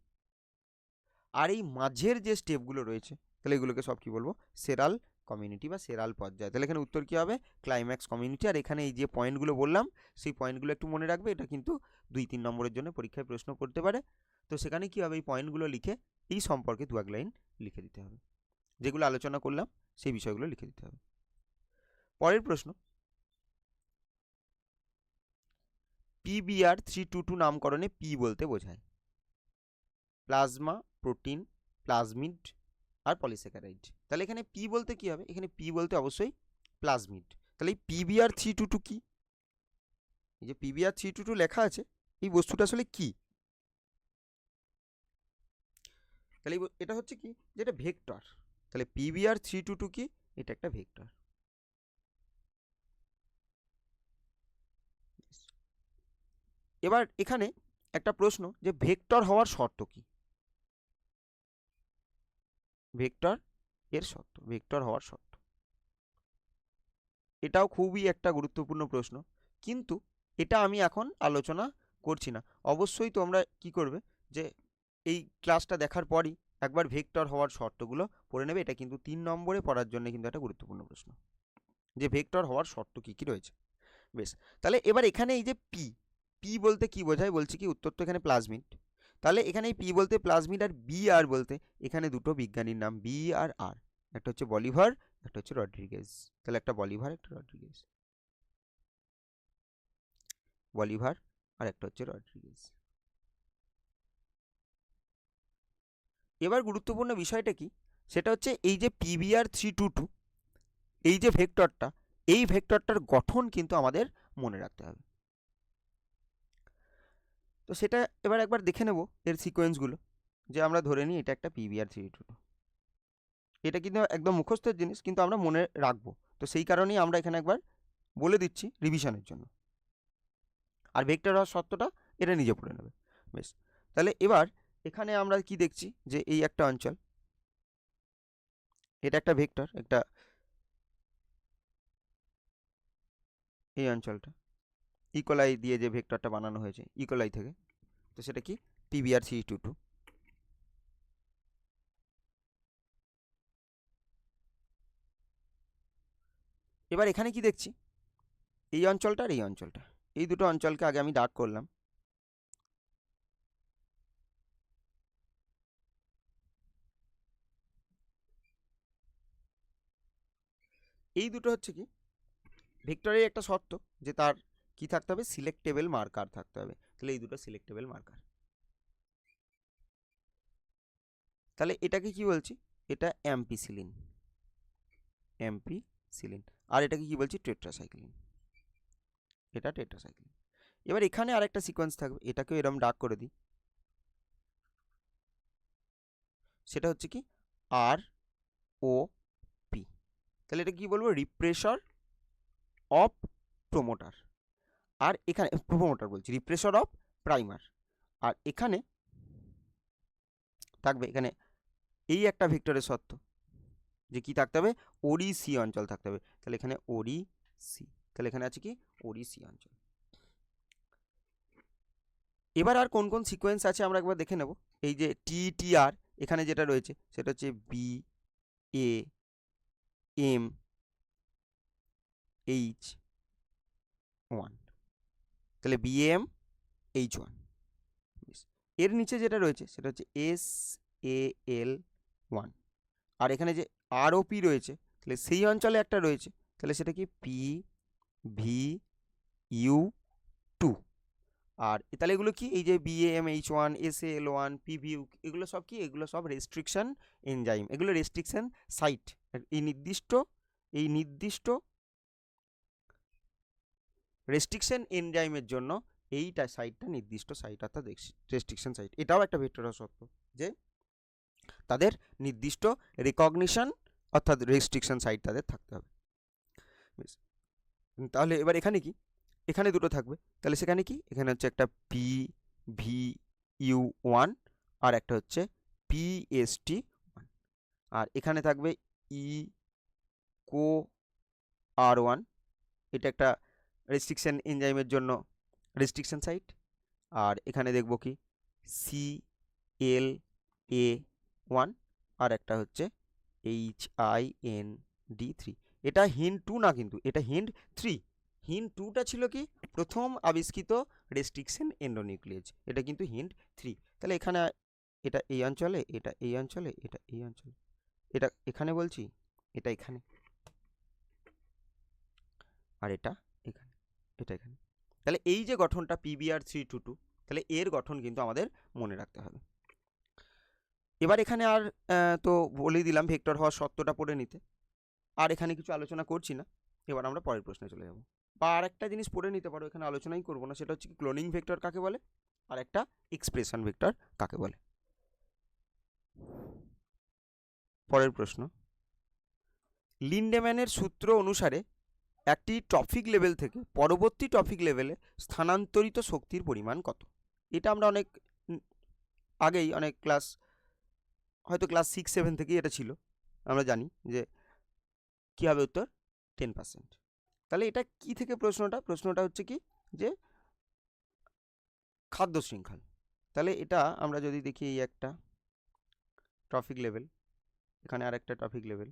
আর এই মাঝের যে স্টেপগুলো রয়েছে, তাহলে এগুলোকে সব কি বলবো, সেরাল কমিউনিটি বা সেরাল পর্যায়। তাহলে এখানে উত্তর কী হবে? Climax community. আর এখানে এই যে পয়েন্টগুলো বললাম সেই পয়েন্টগুলো একটু মনে রাখবে, এটা কিন্তু 2-3 নম্বরের জন্য পরীক্ষায় প্রশ্ন করতে পারে। তো সেখানে কী হবে, এই পয়েন্টগুলো লিখে এই সম্পর্কে 2-1 লাইন লিখে দিতে হবে, যেগুলো আলোচনা করলাম সেই বিষয়গুলো লিখে দিতে হবে। পরের প্রশ্ন, PBr322 নামকরণে পি বলতে বোঝায় প্লাজমা, প্রোটিন, প্লাজমিড আর পলিস্যাকারাইড। তাহলে এখানে পি বলতে কি হবে? এখানে পি বলতে অবশ্যই প্লাজমিড। তাহলে এই PBr322 কি? এই যে PBr322 লেখা আছে, এই বস্তুটা আসলে কি? তাহলে এটা হচ্ছে কি, যেটা ভেক্টর। তাহলে PBr322 কি? এটা একটা ভেক্টর। এবার এখানে একটা প্রশ্ন, যে ভেক্টর হওয়ার শর্ত কি? ভেক্টর এর শর্ত, ভেক্টর হওয়ার শর্ত, এটাও খুবই একটা গুরুত্বপূর্ণ প্রশ্ন, কিন্তু এটা আমি এখন আলোচনা করছি না। অবশ্যই তোমরা কি করবে, যে এই ক্লাসটা দেখার পরই একবার ভেক্টর হওয়ার শর্তগুলো পড়ে নেবে। এটা কিন্তু 3 নম্বরে পড়ার জন্য কিন্তু একটা গুরুত্বপূর্ণ প্রশ্ন, যে ভেক্টর হওয়ার শর্ত কী কী রয়েছে। বেশ, তাহলে এবার এখানে এই যে পি, পি বলতে কি বোঝায়? বলছি কি, উত্তর তো এখানে প্লাজমিড। তাহলে এখানে এই পি বলতে প্লাজমিড, আর বি আর বলতে এখানে দুটো বিজ্ঞানীর নাম, বি আর আর। একটা হচ্ছে বলিভার, একটা হচ্ছে রড্রিগেজ। তাহলে একটা বলিভার, একটা রড্রিগেজ। বলিভার আর একটা হচ্ছে রড্রিগেজ। এবার গুরুত্বপূর্ণ বিষয়টা কি, সেটা হচ্ছে এই যে PBr322, এই যে ভেক্টরটা, এই ভেক্টরটার গঠন কিন্তু আমাদের মনে রাখতে হবে। তো সেটা এবার একবার দেখে নেব এর সিকোয়েন্সগুলো, যে আমরা ধরে নিই এটা একটা PBr322। এটা কিন্তু একদম মুখস্থের জিনিস, কিন্তু আমরা মনে রাখবো। তো সেই কারণেই আমরা এখানে একবার বলে দিচ্ছি রিভিশনের জন্য। আর ভেক্টর হওয়ার শর্তটা এটা নিজে পড়ে নেবে। বেশ, তাহলে এবার এখানে আমরা কি দেখছি, যে এই একটা অঞ্চল, এটা একটা ভেক্টর, একটা এই অঞ্চলটা ইকোলাই দিয়ে যে ভেক্টরটা বানানো হয়েছে ইকোলাই থেকে, তো সেটা কি? PBr322। এবার এখানে কি দেখছি, এই অঞ্চলটা আর এই অঞ্চলটা, এই দুটো অঞ্চলকে আগে আমি ডার্ক করলাম। এই দুটো হচ্ছে কি, ভেক্টরের একটা শর্ত, যে তার কি থাকতে হবে? সিলেক্টেবল মার্কার থাকতে হবে। তাহলে এই দুটো সিলেক্টেবল মার্কার। তাহলে এটাকে কি বলছি? এটা অ্যাম্পিসিলিন, অ্যাম্পিসিলিন। আর এটাকে কি বলছি? টেট্রাসাইক্লিন, এটা টেট্রাসাইক্লিন। এবার এখানে আরেকটা সিকোয়েন্স থাকবে, এটাকেও এরকম ডার্ক করে দিই। সেটা হচ্ছে কি, আর ও পি। তাহলে এটা কি বলবো? রিপ্রেসর অফ প্রোমোটার। আর এখানে প্রোমোটার বলছি, রিপ্রেসর অফ প্রাইমার। আর এখানে থাকবে, এখানে এই একটা ভেক্টরের শর্ত, যে কি থাকতে হবে? ওরি সি অঞ্চল থাকতে হবে। তাহলে এখানে ওরি সি, তাহলে এখানে আছে কি? ওরি সি অঞ্চল। এবার আর কোন কোন সিকোয়েন্স আছে আমরা একবার দেখে নেব। এই যে TTR এখানে যেটা রয়েছে সেটা হচ্ছে BAMH1। তাহলে BAMH1। এর নিচে যেটা রয়েছে সেটা হচ্ছে SAL1। আর এখানে যে ROP রয়েছে, তাহলে সেই অঞ্চলে একটা রয়েছে, তাহলে সেটা কি? PVU2। আর তাহলে এগুলো কি? এই যে BAMH1, SAL1, PVU, এগুলো সব কি? এগুলো সব রেস্ট্রিকশন এনজাইম, এগুলো রেস্ট্রিকশন সাইট। এই নির্দিষ্ট রেস্ট্রিকশন এনজাইমের জন্য এইটা সাইটটা নির্দিষ্ট সাইট, অর্থাৎ রেস্ট্রিকশন সাইট। এটাও একটা ভেক্টর সত্য, যে তাদের নির্দিষ্ট রেকগনিশন অর্থাৎ রেস্ট্রিকশন সাইট তাদের থাকতে হবে। তাহলে এবার এখানে কি? এখানে দুটো থাকবে, তাহলে সেখানে কি? এখানে হচ্ছে একটা PVU1 আর একটা হচ্ছে PST1। আর এখানে থাকবে ECOR1, এটা একটা রেস্ট্রিকশন এনজাইমের জন্য রেস্ট্রিকশন সাইট। আর এখানে দেখব কি? CLA1 আর একটা হচ্ছে HIN D3। এটা হিন্ট 2 না, কিন্তু এটা হিন্ট 3। হিন্ট 2টা ছিল কি প্রথম আবিষ্কৃত রেস্ট্রিকশন এন্ডোনিউক্লিয়েজ, এটা কিন্তু হিন্ট 3। তাহলে এখানে এটা এই অঞ্চলে, এটা এই অঞ্চলে, এটা এই অঞ্চলে, এটা এখানে বলছি, এটা এখানে, আর এটা এখানে, এটা এখানে। তাহলে এই যে গঠনটা PBr322, তাহলে এর গঠন কিন্তু আমাদের মনে রাখতে হবে। এবার এখানে আর তো বলে দিলাম ভেক্টর হওয়ার সত্যটা পড়ে নিতে, আর এখানে কিছু আলোচনা করছি না। এবার আমরা পরের প্রশ্নে চলে যাব। বা আর একটা জিনিস পড়ে নিতে পারো, এখানে আলোচনাই করবো না, সেটা হচ্ছে কি ক্লোনিং ভেক্টর কাকে বলে আর একটা এক্সপ্রেশন ভেক্টর কাকে বলে। পরের প্রশ্ন, লিন্ডেম্যানের সূত্র অনুসারে একটি টপিক লেভেল থেকে পরবর্তী টপিক লেভেলে স্থানান্তরিত শক্তির পরিমাণ কত? এটা আমরা অনেক আগেই, অনেক ক্লাস, হয়তো ক্লাস 6-7 থেকেই এটা ছিল, আমরা জানি যে কী হবে উত্তর 10%। তাহলে এটা কি থেকে প্রশ্নটা হচ্ছে কি যে খাদ্য শৃঙ্খল। তাহলে এটা আমরা যদি দেখি, এই একটা টপিক লেভেল, এখানে আর একটা টপিক লেভেল,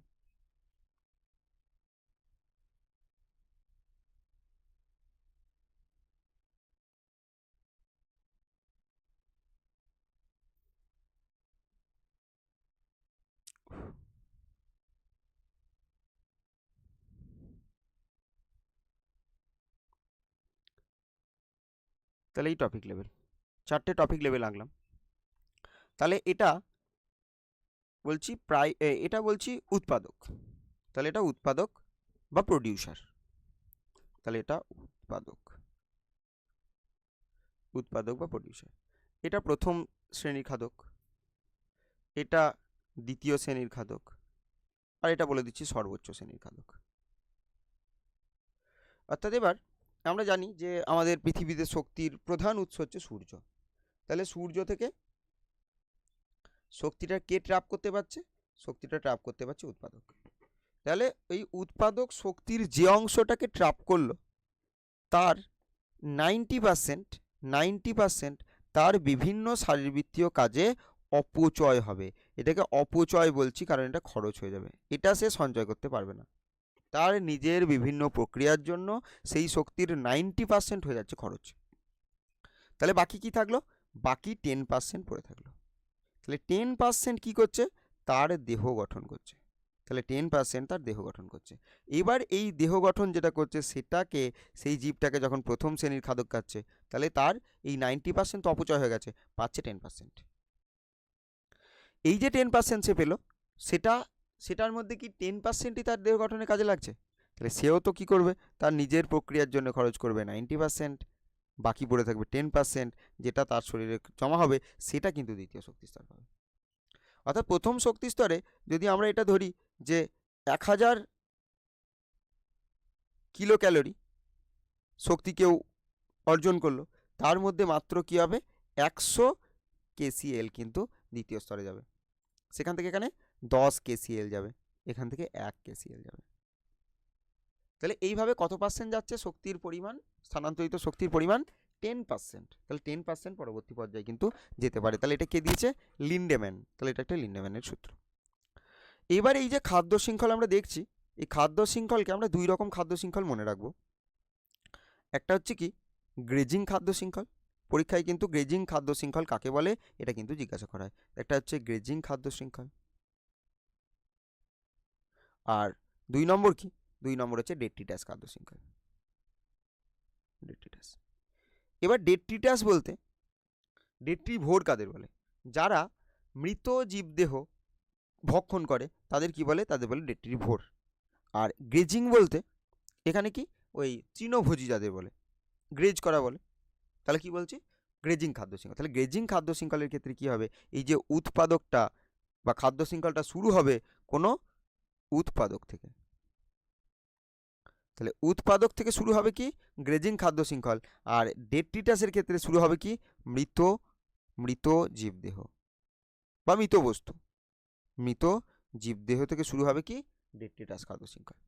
তাহলে এই টপিক লেভেল, 4টে টপিক লেভেল আঁকলাম। তাহলে এটা বলছি এটা বলছি উৎপাদক, তাহলে এটা উৎপাদক বা প্রডিউসার। তাহলে এটা উৎপাদক বা প্রডিউসার। এটা প্রথম শ্রেণীর খাদক, এটা দ্বিতীয় শ্রেণীর খাদক, আর এটা বলে দিচ্ছি সর্বোচ্চ শ্রেণীর খাদক। অর্থাৎ এবার আমরা জানি যে আমাদের পৃথিবীতে শক্তির প্রধান উৎস হচ্ছে সূর্য। তাহলে সূর্য থেকে শক্তিটা কে ট্র্যাপ করতে পারছে? শক্তিটা ট্র্যাপ করতে পারছে উৎপাদক। তাহলে এই উৎপাদক শক্তির যে অংশটাকে ট্র্যাপ করলো তার 90% তার বিভিন্ন শারীরবৃত্তীয় কাজে অপচয় হবে। এটাকে অপচয় বলছি কারণ এটা খরচ হয়ে যাবে, এটা সে সঞ্চয় করতে পারবে না। তার নিজের বিভিন্ন প্রক্রিয়ার জন্য সেই শক্তির 90% হয়ে যাচ্ছে খরচ। তাহলে বাকি কি থাকলো? বাকি 10% পড়ে থাকলো। তাহলে 10% কি করছে? তার দেহ গঠন করছে। তাহলে 10% তার দেহ গঠন করছে। এবার এই দেহ গঠন যেটা করছে সেটাকে, সেই জীবটাকে যখন প্রথম শ্রেণীর খাদক খাচ্ছে, তাহলে তার এই 90% তো অপচয় হয়ে গেছে, পাচ্ছে 10%। এই যে 10% সে পেলো, সেটার মধ্যে কি 10%ই তার দেহ গঠনের কাজে লাগছে? তাহলে সেও তো কি করবে? তার নিজের প্রক্রিয়ার জন্য খরচ করবে 90%, বাকি পড়ে থাকবে 10%, যেটা তার শরীরে জমা হবে, সেটা কিন্তু দ্বিতীয় শক্তিস্তর পাবে। অর্থাৎ প্রথম শক্তিস্তরে যদি আমরা এটা ধরি যে 1000 কিলো ক্যালোরি শক্তি কেউ অর্জন করলো, তার মধ্যে মাত্র কি হবে? 100 KCl কিন্তু দ্বিতীয় স্তরে যাবে। সেখান থেকে এখানে 10 KCl যাবে, এখান থেকে 1 KCl যাবে। তাহলে এইভাবে কত পার্সেন্ট যাচ্ছে শক্তির পরিমাণ, স্থানান্তরিত শক্তির পরিমাণ? 10%। তাহলে 10% পরবর্তী পর্যায়ে কিন্তু যেতে পারে। তাহলে এটা কে দিয়েছে? লিন্ডেম্যান। তাহলে এটা একটা লিন্ডেম্যানের সূত্র। এবার এই যে খাদ্য শৃঙ্খল আমরা দেখছি, এই খাদ্য শৃঙ্খলকে আমরা দুই রকম খাদ্য শৃঙ্খল মনে রাখবো। একটা হচ্ছে কি গ্রেজিং খাদ্য শৃঙ্খল, পরীক্ষায় কিন্তু গ্রেজিং খাদ্য শৃঙ্খল কাকে বলে এটা কিন্তু জিজ্ঞাসা করা হয়। একটা হচ্ছে গ্রেজিং খাদ্য শৃঙ্খল, আর 2 নম্বর কি? 2 নম্বর হচ্ছে ডেট্রিটাস খাদ্য শৃঙ্খল। ডেট্রিটাস। এবার ডেট্রিটাস বলতে ডেট্রিভোর কাদের বলে? যারা মৃত জীবদেহ ভক্ষণ করে তাদের কি বলে? তাদের বলে ডেট্রিভোর। আর গ্রেজিং বলতে এখানে কি ওই তৃণভোজী যাদের বলে, গ্রেজ করা বলে। তাহলে কি বলছি? গ্রেজিং খাদ্য শৃঙ্খল। তাহলে গ্রেজিং খাদ্য শৃঙ্খলের ক্ষেত্রে কি হবে? এই যে উৎপাদকটা বা খাদ্য শৃঙ্খলটা শুরু হবে কোনো উৎপাদক থেকে। তাহলে উৎপাদক থেকে শুরু হবে কি গ্রেজিং খাদ্য শৃঙ্খল, আর ডেট্রিটাসের ক্ষেত্রে শুরু হবে কি মৃত জীবদেহ বা মৃত বস্তু, মৃত জীবদেহ থেকে শুরু হবে কি ডেট্রিটাস খাদ্য শৃঙ্খল।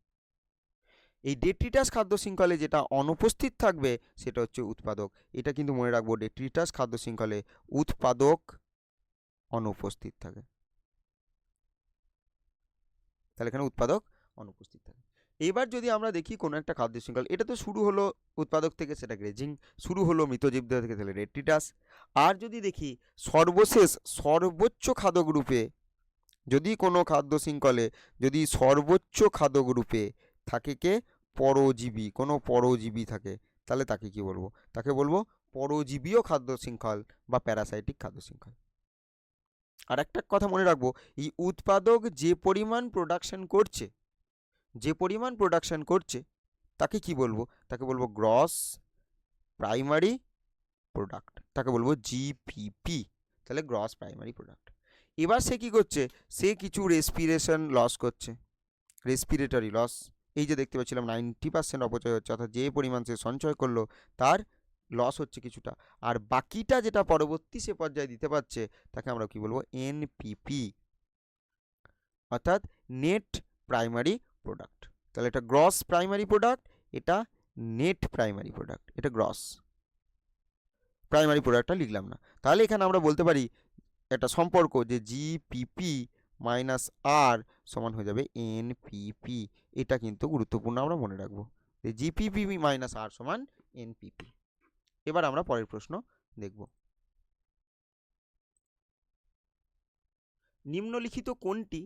এই ডেট্রিটাস খাদ্য শৃঙ্খলে যেটা অনুপস্থিত থাকবে সেটা হচ্ছে উৎপাদক। এটা কিন্তু মনে রাখবো, ডেট্রিটাস খাদ্য শৃঙ্খলে উৎপাদক অনুপস্থিত থাকে। তাহলে এখানে উৎপাদক অনুপস্থিত থাকে। এবার যদি আমরা দেখি কোনো একটা খাদ্য শৃঙ্খল, এটা তো শুরু হলো উৎপাদক থেকে, সেটা গ্রেজিং, শুরু হলো মৃতজীব থেকে, তাহলে রেট্রিটাস। আর যদি দেখি সর্বশেষ সর্বোচ্চ খাদক রূপে, যদি কোনো খাদ্য শৃঙ্খলে যদি সর্বোচ্চ খাদক রূপে থাকে কে, পরজীবী, কোনো পরজীবী থাকে, তাহলে তাকে কি বলবো? তাকে বলবো পরজীবীয় খাদ্য শৃঙ্খল বা প্যারাসাইটিক খাদ্য শৃঙ্খল। আর একটা কথা মনে রাখবো, এই উৎপাদক যে পরিমাণ প্রোডাকশন করছে, তাকে কি বলবো? তাকে বলবো গ্রস প্রাইমারি প্রোডাক্ট, তাকে বলবো জিপিপি। তাহলে গ্রস প্রাইমারি প্রোডাক্ট। এবার সে কি করছে? সে কিছু রেসপিরেশন লস করছে, রেসপিরেটরি লস। এই যে দেখতে পাচ্ছিলাম 90% অপচয় হচ্ছে, অর্থাৎ যে পরিমাণ সে সঞ্চয় করলো তার লস হচ্ছে কিছুটা, আর বাকিটা যেটা পরবর্তী সে পর্যায়ে দিতে পারছে তাকে আমরা কি বলবো? এনপিপি, অর্থাৎ নেট প্রাইমারি প্রোডাক্ট। তাহলে এটা গ্রস প্রাইমারি প্রোডাক্ট, এটা নেট প্রাইমারি প্রোডাক্ট, এটা গ্রস প্রাইমারি প্রোডাক্টটা লিখলাম না। তাহলে এখানে আমরা বলতে পারি একটা সম্পর্ক যে জিপিপি মাইনাস আর সমান হয়ে যাবে এনপিপি। এটা কিন্তু গুরুত্বপূর্ণ, আমরা মনে রাখবো যে জিপিপি মাইনাস আর সমান এনপিপি। এবার আমরা পরের প্রশ্ন দেখব। নিম্নলিখিত কোনটি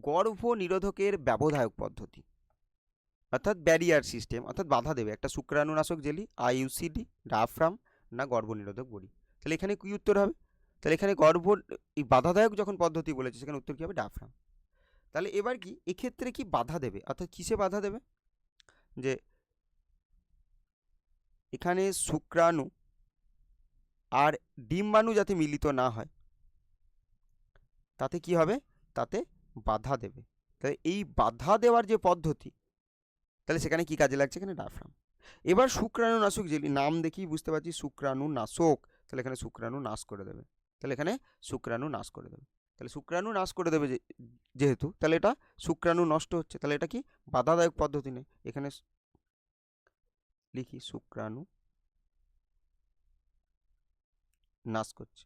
গর্ভ নিরোধকের ব্যবধায়ক পদ্ধতি, অর্থাৎ ব্যারিয়ার সিস্টেম, অর্থাৎ বাধা দেবে? একটা শুক্রাণুনাশক জেলি, আইইউসিডি, ডায়াফ্রাম, না গর্ভ নিরোধক বড়ি? তাহলে এখানে কি উত্তর হবে? তাহলে এখানে এই বাধাদায়ক যখন পদ্ধতি বলেছে, সেখানে উত্তর কী হবে? ডায়াফ্রাম। তাহলে এবার কি এক্ষেত্রে কি বাধা দেবে, অর্থাৎ কিসে বাধা দেবে? যে এখানে শুক্রাণু আর ডিম্বাণু যাতে মিলিত না হয়, তাতে কি হবে? তাতে বাধা দেবে। তাহলে এই বাধা দেওয়ার যে পদ্ধতি, তাহলে সেখানে কি কাজে লাগছে? এখানে ডায়াফ্রাম। এবার শুক্রাণুনাশক জেলি, নাম দেখেই বুঝতে পারছি শুক্রাণুনাশক, তাহলে এখানে শুক্রাণু নাশ করে দেবে। তাহলে এখানে শুক্রাণু নাশ করে দেবে। তাহলে শুক্রাণু নাশ করে দেবে যেহেতু, তাহলে এটা শুক্রাণু নষ্ট হচ্ছে, তাহলে এটা কি বাধাদায়ক পদ্ধতি নেই। এখানে লিখি শুক্রাণু নাশ করছে,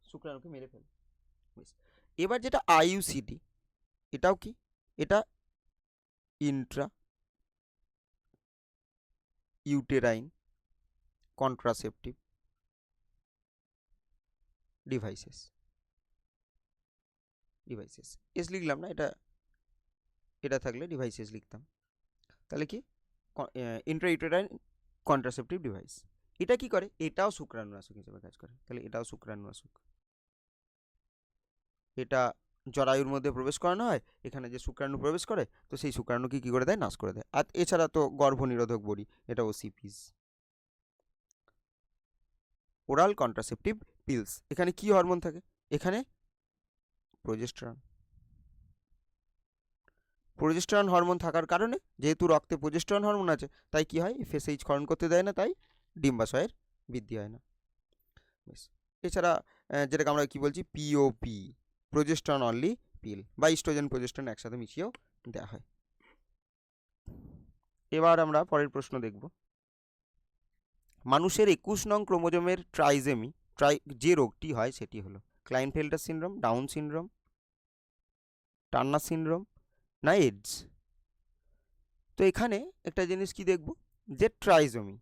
শুক্রাণুকে মেরে ফেলে। এবার যেটা আইইউসিডি, এটাও কি? এটা Intra uterine contraceptive devices, S লিখলাম না, এটা থাকলে ডিভাইসেস লিখতাম। তাহলে কি ইন্ট্রা ইউটেরাইন কন্ট্রাসেপটিভ ডিভাইস। এটা কি করে? এটাও শুক্রাণুনাশক হিসেবে কাজ করে। তাহলে এটাও শুক্রাণুনাশক। এটা জরায়ুর মধ্যে প্রবেশ করানো হয়, এখানে যে শুক্রাণু প্রবেশ করে, তো সেই শুক্রাণুকে কি করে দেয়? নাশ করে দেয়। আর এছাড়া তো গর্ভনিরোধক বড়ি, এটা ওসিপিস, ওরাল কন্ট্রাসেপটিভ পিলস। এখানে কি হরমোন থাকে? এখানে প্রোজেস্টেরন হরমোন থাকার কারণে, যেহেতু রক্তে প্রোজেস্টেরন হরমোন আছে, তাই কি হয়? এফএসএইচ ক্ষরণ করতে দেয় না, তাই ডিম্বাশয়ের বৃদ্ধি হয় না। বেশ, এছাড়া যেটাকে আমরা কি বলছি? পিওপি, প্রোজেস্টেরন অনলি পিল, বা ইস্ট্রোজেন প্রোজেস্টেরন একসাথে মিশিয়েও দেওয়া হয়। এবার আমরা পরের প্রশ্ন দেখব। মানুষের 21 নং ক্রোমোজোমের ট্রাইজেমি যে রোগটি হয় সেটি হলো Klinefelter syndrome, Down syndrome, Turner syndrome, না এডস? তো এখানে একটা জিনিস কি দেখব, যে ট্রাইজোমি,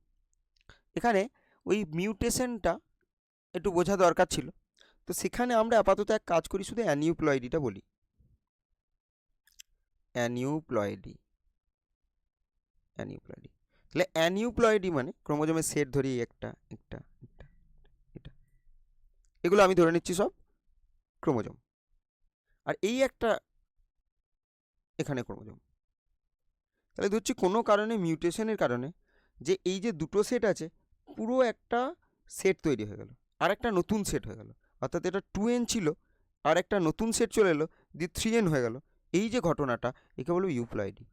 এখানে ওই মিউটেশনটা একটু বোঝা দরকার ছিল। তো সেখানে আমরা আপাতত এক কাজ করি, শুধু অ্যানিউপ্লয়েডিটা বলি। অ্যানিউপ্লয়েডি, তাহলে অ্যানিউপ্লয়েডি মানে ক্রোমোজোমের সেট ধরি, একটা, এটা, এগুলো আমি ধরে নিচ্ছি সব ক্রোমোজোম, আর এই একটা এখানে ক্রোমোজোম। তাহলে ধরছি কোনো কারণে, মিউটেশনের কারণে, যে এই যে দুটো সেট আছে, পুরো একটা সেট তৈরি হয়ে গেল, আর একটা নতুন সেট হয়ে গেল। অর্থাৎ এটা 2n ছিল, আর একটা নতুন সেট চলে এলো, দিয়ে 3n হয়ে গেল। এই যে ঘটনাটা, একে বলবো ইউপ্লয়েডি।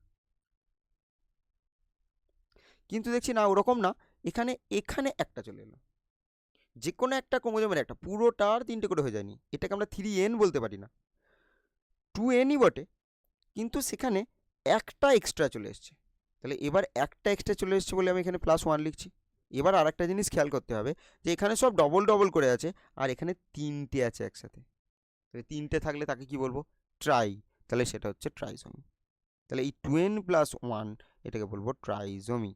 কিন্তু দেখছি না, ওরকম না, এখানে একটা চলে এলো, যে কোনো একটা ক্রোমোজোমের একটা, পুরোটার 3টে করে হয়ে যায়নি। এটাকে আমরা 3n বলতে পারি না, 2nই বটে, কিন্তু সেখানে একটা এক্সট্রা চলে এসছে। তাহলে এবার একটা এক্সট্রা চলে এসছে বলে আমি এখানে +1 লিখছি। এবার আর একটা জিনিস খেয়াল করতে হবে, যে এখানে সব ডবল ডবল করে আছে, আর এখানে 3টে আছে একসাথে। তাহলে 3টে থাকলে তাকে কি বলবো? ট্রাই। তাহলে সেটা হচ্ছে ট্রাইজমি। তাহলে এই 2n+1 এটাকে বলবো ট্রাইজমি।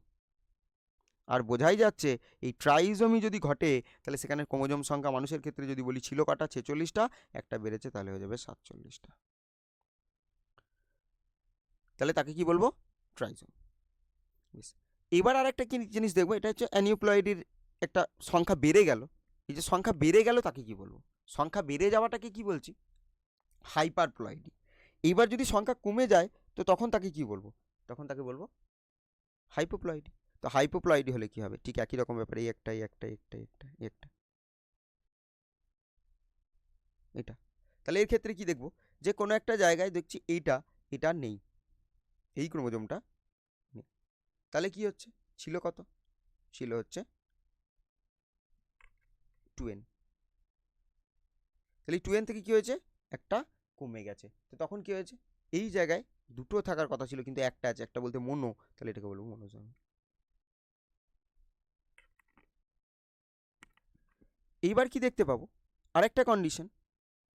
আর বোঝাই যাচ্ছে এই ট্রাইজমি যদি ঘটে তাহলে সেখানে ক্রোমোজোম সংখ্যা মানুষের ক্ষেত্রে যদি বলি ছিল কটা, 46টা, একটা বেড়েছে তাহলে হয়ে যাবে 47টা। তাহলে তাকে কি বলবো? ট্রাইজমি। এবার আর একটা জিনিস দেখবো, এটা হচ্ছে অ্যানিউপ্লয়েডের একটা সংখ্যা বেড়ে গেল। এই যে সংখ্যা বেড়ে গেল তাকে কি বলবো? সংখ্যা বেড়ে যাওয়াটাকে কি বলছি? হাইপারপ্লয়েডি। এইবার যদি সংখ্যা কমে যায় তো তখন তাকে কি বলবো? তখন তাকে বলবো হাইপোপ্লয়েডি। তো হাইপোপ্লয়েডি হলে কি হবে? ঠিক একই রকম ব্যাপার, এই একটা এটা। তাহলে এর ক্ষেত্রে কি দেখবো? যে কোনো একটা জায়গায় দেখছি এটা নেই, এই ক্রোমোজোমটা নেই। তাহলে কি হচ্ছে? ছিল কত? ছিল হচ্ছে 2n। তাহলে 2n থেকে কি হয়েছে? একটা কমে গেছে। তো তখন কি হয়েছে? এই জায়গায় দুটো থাকার কথা ছিল কিন্তু একটা আছে, একটা বলতে মোনো, তাহলে এটাকে বলবো মোনোজমি। এইবার কি দেখতে পাবো? আরেকটা কন্ডিশন,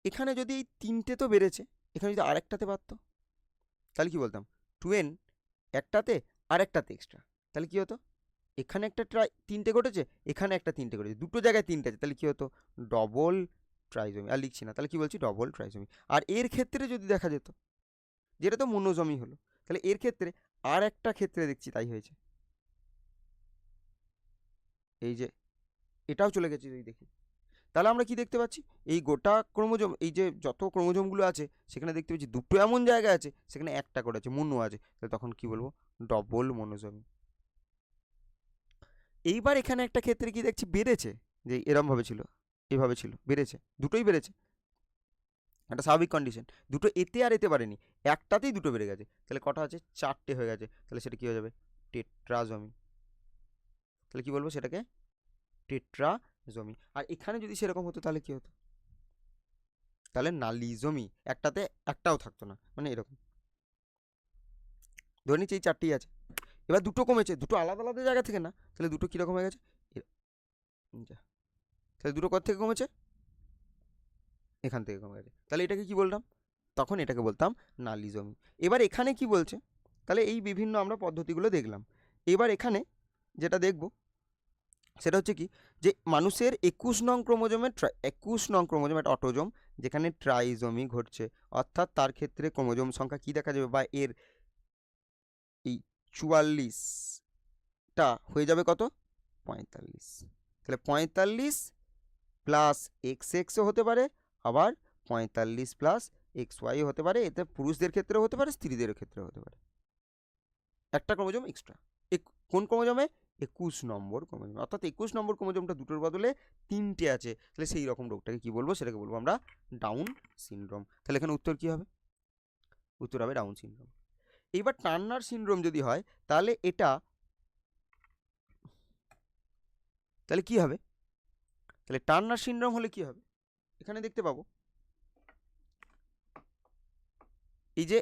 এখানে যদি এই 3টে তো বেড়েছে, এখানে যদি আরেকটাতে বাড়তো তাহলে কি বলতাম? 2n একটাতে আর একটাতে এক্সট্রা, তাহলে কি হতো? এখানে একটা 3টে ঘটেছে, এখানে একটা 3টে ঘটেছে, দুটো জায়গায় 3টে আছে, তাহলে কি হতো? ডবল ট্রাইজমি। আর লিখছি না, তাহলে কি বলছি? ডবল ট্রাইজমি। আর এর ক্ষেত্রে যদি দেখা যেত, যেটা তো মোনোজমি হলো, তাহলে এর ক্ষেত্রে আর একটা ক্ষেত্রে দেখছি তাই হয়েছে। এই যে এটাও চলে গেছে যদি দেখি, তাহলে আমরা কি দেখতে পাচ্ছি? এই গোটা ক্রোমোজোম, এই যে যত ক্রোমোজোমগুলো আছে সেখানে দেখতে পাচ্ছি দুটো এমন জায়গা আছে সেখানে একটা করে আছে, মোনো আছে, তাহলে তখন কি বলবো? ডবল মোনোজমি। এইবার এখানে একটা ক্ষেত্রে কি দেখছি? বেড়েছে, যে এরমভাবে ছিল, এভাবে ছিল, বেড়েছে, দুটোই বেড়েছে, একটা স্বাভাবিক কন্ডিশন। দুটো এতে আর এতে বাড়েনি, একটাতেই দুটো বেড়ে গেছে, তাহলে কটা আছে? 4টে হয়ে গেছে, তাহলে সেটা কি হয়ে যাবে? টেট্রাজমি। তাহলে কি বলবো সেটাকে? টেট্রাজমি। আর এখানে যদি সেরকম হতো তাহলে কি হতো? তাহলে নালিজমি, একটাতে একটাও থাকতো না, মানে এরকম। ধরে নিচ্ছি এই 4টেই আছে, এবার দুটো কমেছে, দুটো আলাদা আলাদা জায়গা থেকে না, তাহলে দুটো কীরকম হয়ে গেছে? তাহলে দুটো কোথা থেকে কমেছে? এখান থেকে কমে গেছে, তাহলে এটাকে কি বললাম? তখন এটাকে বলতাম নালিজমি। এবার এখানে কি বলছে? তাহলে এই বিভিন্ন আমরা পদ্ধতিগুলো দেখলাম। এবার এখানে যেটা দেখব সেটা হচ্ছে কি, যে মানুষের 21 নং ক্রোমোজোমে একটা অটোজোম, যেখানে ট্রাইজমি ঘটছে, অর্থাৎ তার ক্ষেত্রে ক্রোমোজোম সংখ্যা কি দেখা যাবে, বা এর এই 44টা হয়ে যাবে কত? 45। তাহলে 45 প্লাস XX হতে পারে, আবার 45 প্লাস XY হতে পারে। এতে পুরুষদের ক্ষেত্রেও হতে পারে, স্ত্রীদের ক্ষেত্রেও হতে পারে, একটা ক্রোমোজোম এক্সট্রা। কোন ক্রোমোজোমে? 21 নম্বর ক্রোমোজোম। অর্থাৎ 21 নম্বর ক্রোমোজোমটা দুটোর বদলে 3টে আছে, তাহলে সেই রকম রোগটাকে কি বলবো? সেটাকে বলবো আমরা ডাউন সিনড্রোম। তাহলে এখানে উত্তর কি হবে? উত্তর হবে ডাউন সিনড্রোম। এইবার টার্নার সিনড্রোম যদি হয় তাহলে এটা, তাহলে কি হবে? তাহলে টার্নার সিনড্রোম হলে কি হবে? এখানে দেখতে পাবো এই যে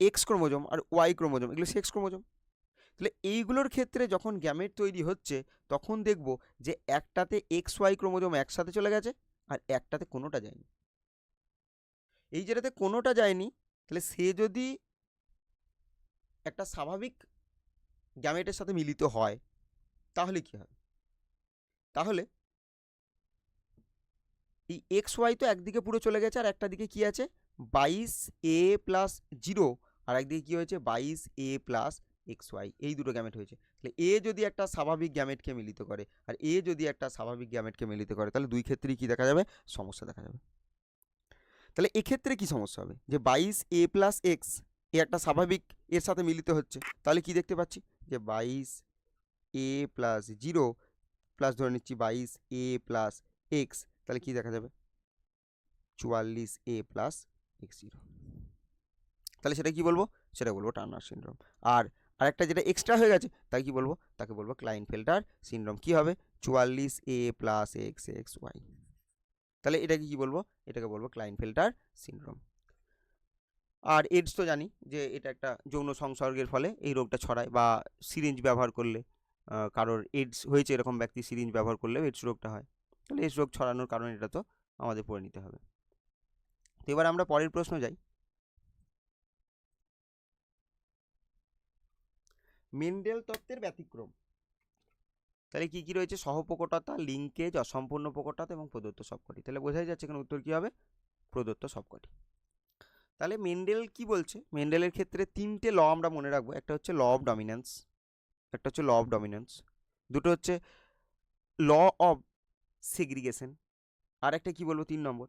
এক্স ক্রোমোজোম আর ওয়াই ক্রোমোজোম, এগুলো সেক্স ক্রোমোজোম। তাহলে এইগুলোর ক্ষেত্রে যখন গ্যামেট তৈরি হচ্ছে তখন দেখব যে একটাতে XY ক্রোমোজোম একসাথে চলে গেছে আর একটাতে কোনোটা যায়নি। এই যেটাতে কোনোটা যায়নি, তাহলে সে যদি একটা স্বাভাবিক গ্যামেটের সাথে মিলিত হয় তাহলে কি হবে? তাহলে এই XY তো একদিকে পুরো চলে গেছে, আর একটা দিকে কি আছে? 22A+0, আর একদিকে কি হয়েছে? 22A+XY, এই দুটো গ্যামেট হয়েছে। তাহলে এ যদি একটা স্বাভাবিক গ্যামেটকে মিলিত করে আর এ যদি একটা স্বাভাবিক গ্যামেটকে মিলিত করে, তাহলে দুই ক্ষেত্রেই কি দেখা যাবে? সমস্যা দেখা যাবে। তাহলে এক্ষেত্রে কি সমস্যা হবে? যে 22A+X এ একটা স্বাভাবিক এর সাথে মিলিত হচ্ছে, তাহলে কি দেখতে পাচ্ছি? যে 22A+0 প্লাস ধরে নিচ্ছি 22A+X, তাহলে কি দেখা যাবে? 44A+X0। তাহলে সেটা কি বলবো? সেটা বলবো টার্নার সিনড্রোম। আর আরেকটা যেটা এক্সট্রা হয়ে গেছে তাই কি বলবো? তাকে বলবো ক্লাইনফেল্টার সিনড্রোম। কি হবে? 44A+XXY। তাহলে এটাকে কি বলবো? এটাকে বলবো ক্লাইনফেল্টার সিনড্রোম। আর এডস তো জানি যে এটা একটা যৌন সংসর্গের ফলে এই রোগটা ছড়ায়, বা সিরিঞ্জ ব্যবহার করলে, কারোর এডস হয়েছে এরকম ব্যক্তি সিরিঞ্জ ব্যবহার করলেও এডস রোগটা হয়। তাহলে এডস রোগ ছড়ানোর কারণ এটা তো আমাদের পড়ে নিতে হবে। তো এবার আমরা পরের প্রশ্ন যাই। মেন্ডেল তত্ত্বের ব্যতিক্রম। তাহলে কি কি রয়েছে? সহপ্রকটতা, লিঙ্কেজ, অসম্পূর্ণ প্রকটতা এবং প্রদত্ত সবকটি। তাহলে বোঝাই যাচ্ছে এখানে উত্তর কি হবে? প্রদত্ত সবকটি। তাহলে মেন্ডেল কি বলছে? মেন্ডেলের ক্ষেত্রে তিনটে ল আমরা মনে রাখবো। একটা হচ্ছে ল অফ ডমিনেন্স, একটা হচ্ছে ল অফ ডমিনেন্স, দুটো হচ্ছে ল অফ সেগ্রিগেশন, আর একটা কি বলবো 3 নম্বর,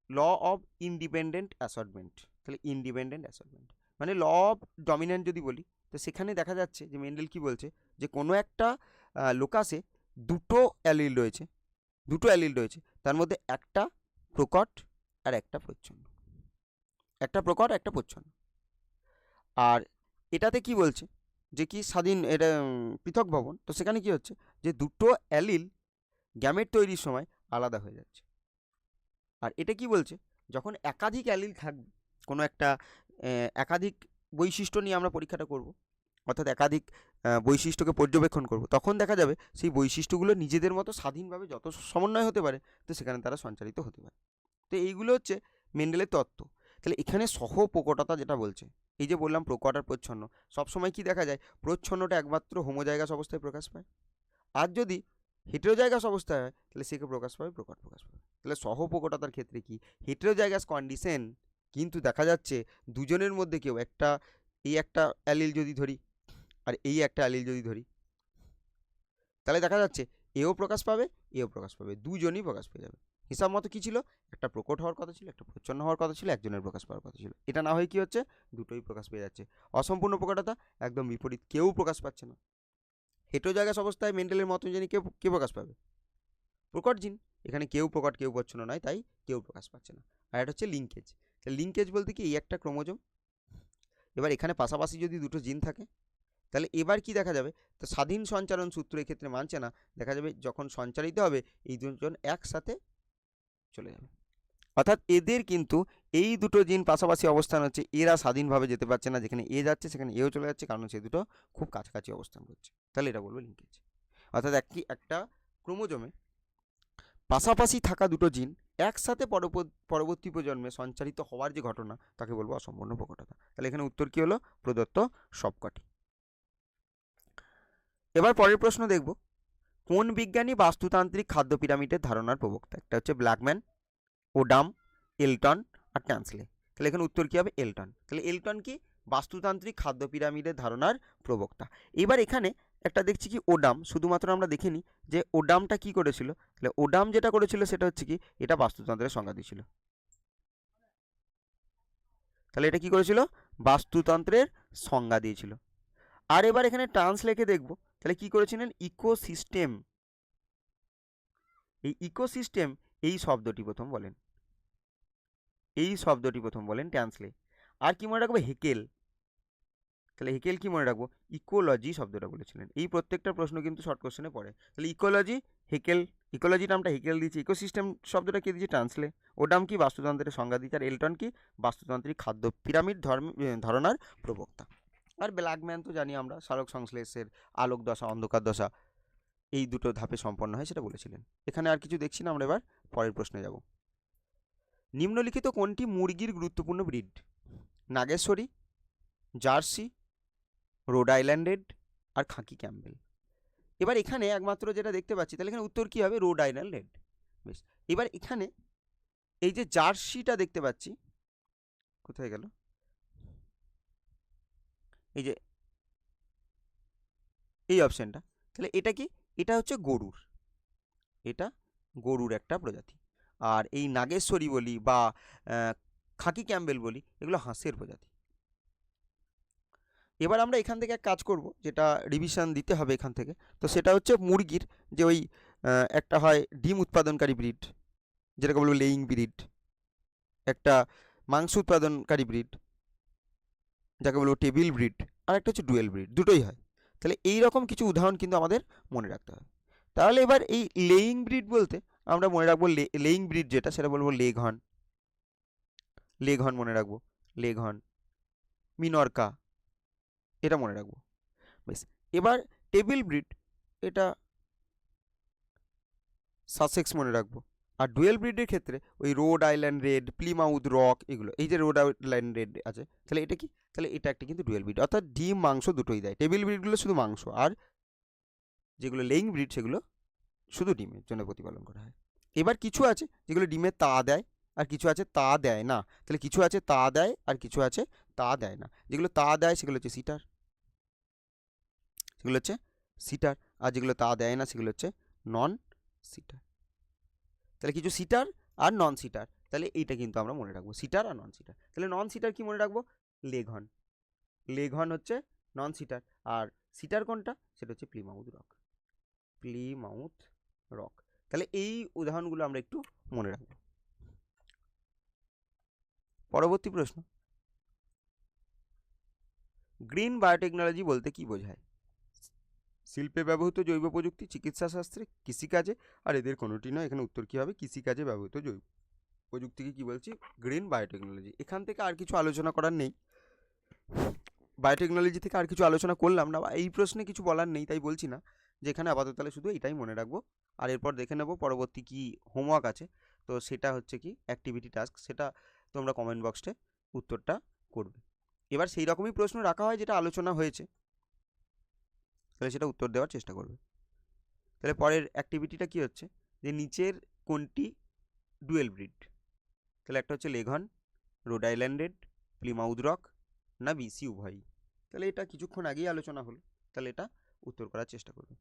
ল অফ ইন্ডিপেন্ডেন্ট অ্যাসর্টমেন্ট। তাহলে ইন্ডিপেন্ডেন্ট অ্যাসর্টমেন্ট মানে ল অফ ডমিনেন্ট যদি বলি, তো সেখানে দেখা যাচ্ছে যে মেন্ডেল কি বলছে যে কোনো একটা লোকাসে দুটো অ্যালিল রয়েছে, তার মধ্যে একটা প্রকট আর একটা প্রচ্ছন্ন, একটা প্রকট একটা প্রচ্ছন্ন। আর এটাতে কি বলছে যে কি স্বাধীন, এটা পৃথক ভবন। তো সেখানে কি হচ্ছে যে দুটো অ্যালিল গ্যামেট তৈরির সময় আলাদা হয়ে যাচ্ছে। আর এটা কি বলছে, যখন একাধিক অ্যালিল থাকবে, কোনো একটা একাধিক বৈশিষ্ট্য নিয়ে আমরা পরীক্ষাটা করব, অর্থাৎ একাধিক বৈশিষ্ট্যকে পর্যবেক্ষণ করব, তখন দেখা যাবে সেই বৈশিষ্ট্যগুলো নিজেদের মতো স্বাধীনভাবে যত সমন্বয় হতে পারে, তো সেখানে তারা সঞ্চারিত হতে পারে। তো এইগুলো হচ্ছে মেন্ডেলের তত্ত্ব। তাহলে এখানে সহপ্রকটতা যেটা বলছে, এই যে বললাম প্রকট আর প্রচ্ছন্ন, সবসময় কি দেখা যায়? প্রচ্ছন্নটা একমাত্র হোমোজাইগাস অবস্থায় প্রকাশ পায়, আর যদি হেটেরোজাইগাস অবস্থায় হয় তাহলে সে প্রকাশ পাবে, প্রকট প্রকাশ পাবে। তাহলে সহপ্রকটতার ক্ষেত্রে কি হেটেরোজাইগাস কন্ডিশন, কিন্তু দেখা যাচ্ছে দুজনের মধ্যে কেউ একটা, এই একটা অ্যালিল যদি ধরি আর এই একটা অ্যালিল যদি ধরি, তাহলে দেখা যাচ্ছে এও প্রকাশ পাবে, এও প্রকাশ পাবে, দুজনই প্রকাশ পেয়ে যাবে। হিসাব মতো কী ছিল? একটা প্রকট হওয়ার কথা ছিল, একটা প্রচ্ছন্ন হওয়ার কথা ছিল, একজনের প্রকাশ পাওয়ার কথা ছিল। এটা না হয়ে কী হচ্ছে? দুটোই প্রকাশ পেয়ে যাচ্ছে। অসম্পূর্ণ প্রকটতা একদম বিপরীত, কেউ প্রকাশ পাচ্ছে না। হেটেরোজাইগাস অবস্থায় মেন্ডেলের মত অনুযায়ী কে প্রকাশ পাবে? প্রকট জিন। এখানে কেউ প্রকট কেউ প্রচ্ছন্ন নয়, তাই কেউ প্রকাশ পাচ্ছে না। আর এটা হচ্ছে লিঙ্কেজ। লিঙ্কেজ বলতে কি, এই একটা ক্রোমোজোম, এবার এখানে পাশাপাশি যদি দুটো জিন থাকে, তাহলে এবার কি দেখা যাবে? তো স্বাধীন সঞ্চারণ সূত্র এক্ষেত্রে মানছে না, দেখা যাবে যখন সঞ্চারিত হবে এই দুজন একসাথে চলে যাবে। অর্থাৎ এদের কিন্তু এই দুটো জিন পাশাপাশি অবস্থান হচ্ছে, এরা স্বাধীনভাবে যেতে পারছে না, যেখানে এ যাচ্ছে সেখানে এও চলে যাচ্ছে, কারণ সেই দুটো খুব কাছাকাছি অবস্থান করছে। তাহলে এটা বলবো লিঙ্কেজ। অর্থাৎ একটা ক্রোমোজোমে পাশাপাশি থাকা দুটো জিন একসাথে পরবর্তী প্রজন্মে সঞ্চারিত হওয়ার যে ঘটনা, তাকে বলবো অসম্পূর্ণ প্রকটতা। তাহলে এখানে উত্তর কি হলো? প্রদত্ত সবকটি। এবার পরের প্রশ্ন দেখব, কোন বিজ্ঞানী বাস্তুতান্ত্রিক খাদ্য পিরামিডের ধারণার প্রবক্তা? একটা হচ্ছে ব্ল্যাকম্যান, ওডাম, এলটন আর ট্যান্সলে। তাহলে এখানে উত্তর কী হবে? এলটন। তাহলে এলটন কি? বাস্তুতান্ত্রিক খাদ্য পিরামিডের ধারণার প্রবক্তা। এবার এখানে একটা দেখছি কি ওডাম, শুধুমাত্র আমরা দেখিনি যে ওডামটা কি করেছিল। তাহলে ওডাম যেটা করেছিল সেটা হচ্ছে কি, এটা বাস্তুতন্ত্রের সংজ্ঞা দিয়েছিল। তাহলে এটা কি করেছিল? বাস্তুতন্ত্রের সংজ্ঞা দিয়েছিল। আর এবার এখানে ট্রান্সলেটে দেখব, তাহলে কি করেছিলেন? ইকোসিস্টেম। এই ইকোসিস্টেম এই শব্দটি প্রথম বলেন, ট্রান্সলে। আর কি মনে রাখবো? হেকেল। তাহলে হেকেল কি মনে রাখবো? ইকোলজি শব্দটা বলেছিলেন। এই প্রত্যেকটা প্রশ্ন কিন্তু শর্ট কোশ্চেনে পড়ে। তাহলে ইকোলজি, হেকেল, ইকোলজি নামটা হেকেল দিয়েছে, ইকোসিস্টেম শব্দটা কে দিয়েছে? ট্রান্সলে। ওডাম কি? বাস্তুতন্ত্রের সংজ্ঞা দিয়েছে। আর এলটন কি? বাস্তুতান্ত্রিক খাদ্য পিরামিড ধারণার প্রবক্তা। আর ব্ল্যাকম্যান তো জানি আমরা, সালোক সংশ্লেষের আলোক দশা, অন্ধকার দশা এই দুটো ধাপে সম্পন্ন হয় সেটা বলেছিলেন। এখানে আর কিছু দেখছি না, আমরা এবার পরের প্রশ্নে যাব। নিম্নলিখিত কোনটি মুরগির গুরুত্বপূর্ণ breed? Nageshwari, Jersey, Rhode Island Red আর খাকি ক্যাম্বেল। এবার এখানে একমাত্র যেটা দেখতে পাচ্ছি, তাহলে এখানে উত্তর কী হবে? Road Island red. বেশ, এবার এখানে এই যে জার্সিটা দেখতে পাচ্ছি, কোথায় গেল? এই যে এই অপশানটা, তাহলে এটা কি? এটা হচ্ছে গরুর, এটা গরুর একটা প্রজাতি। আর এই নাগেশ্বরী বলি বা খাকি ক্যাম্বেল বলি, এগুলো হাঁসের প্রজাতি। এবার আমরা এখান থেকে এক কাজ করব, যেটা রিভিশন দিতে হবে এখান থেকে, তো সেটা হচ্ছে মুরগির যে ওই একটা হয় ডিম উৎপাদনকারী ব্রিড, যেটাকে বলবো লেইং ব্রিড, একটা মাংস উৎপাদনকারী ব্রিড যাকে বলবো টেবিল ব্রিড, আর একটা হচ্ছে ডুয়েল ব্রিড, দুটোই হয়। তাহলে এই রকম কিছু উদাহরণ কিন্তু আমাদের মনে রাখতে হবে। তাহলে এবার এই লেইং ব্রিড বলতে আমরা মনে রাখবো লেইং ব্রিড যেটা, সেটা বলবো লেঘন, মনে রাখবো, লেঘন, মিনরকা, এটা মনে রাখবো। বেশ, এবার টেবিল ব্রিড, এটা সাসেক্স মনে রাখবো। আর ডুয়েল ব্রিডের ক্ষেত্রে ওই road Island red, Plymouth rock, এগুলো, এই যে রোড আইল্যান্ড রেড আছে, তাহলে এটা কি? তাহলে এটা একটা কিন্তু ডুয়েল ব্রিড, অর্থাৎ ডিম মাংস দুটোই দেয়। টেবিল ব্রিডগুলো শুধু মাংস, আর যেগুলো লেইং ব্রিড সেগুলো শুধু ডিমের জন্য প্রতিপালন করা হয়। এবার কিছু আছে যেগুলো ডিমে তা দেয়, আর কিছু আছে তা দেয় না। তাহলে কিছু আছে তা দেয় আর কিছু আছে তা দেয় না। যেগুলো তা দেয় সেগুলো হচ্ছে সিটার, সেগুলো হচ্ছে সিটার, আর যেগুলো তা দেয় না সেগুলো হচ্ছে নন সিটার। তাহলে কিছু সিটার আর নন সিটার, তাহলে এইটা কিন্তু আমরা মনে রাখবো, সিটার আর নন সিটার। তাহলে নন সিটার কি মনে রাখবো? লেঘন। লেঘন হচ্ছে নন সিটার, আর সিটার কোনটা? সেটা হচ্ছে প্লিমাউথ রক। Plymouth rock. তাহলে এই উদাহরণগুলো আমরা একটু মনে রাখবো। পরবর্তী প্রশ্ন, গ্রিন বায়োটেকনোলজি বলতে কি বোঝায়? শিল্পে ব্যবহৃত জৈব প্রযুক্তি, চিকিৎসা শাস্ত্রে, কৃষিকাজে, আর এদের কোনোটি নয়। এখানে উত্তর কী হবে? কৃষিকাজে ব্যবহৃত জৈব প্রযুক্তিকে কী বলছি? Green biotechnology. এখান থেকে আর কিছু আলোচনা করার নেই, বায়োটেকনোলজি থেকে আর কিছু আলোচনা করলাম না, বা এই প্রশ্নে কিছু বলার নেই, তাই বলছি না। যে এখানে আপাতত তাহলে শুধু এটাই মনে রাখবো, আর এরপর দেখে নেব পরবর্তী কি হোমওয়ার্ক আছে। তো সেটা হচ্ছে কি অ্যাক্টিভিটি টাস্ক, সেটা তোমরা কমেন্ট বক্সে উত্তরটা করবে। এবার সেই রকমই প্রশ্ন রাখা হয় যেটা আলোচনা হয়েছে, তাহলে সেটা উত্তর দেওয়ার চেষ্টা করবে। তাহলে পরের অ্যাক্টিভিটিটা কি হচ্ছে, যে নিচের কোনটি ডুয়েল ব্রিড? তাহলে একটা হচ্ছে লেঘন, রোড আইল্যান্ডেড, প্লিমাউথ রক, না বিসি উভয়ই। তাহলে এটা কিছুক্ষণ আগেই আলোচনা হলো, তাহলে এটা উত্তর করার চেষ্টা করবে।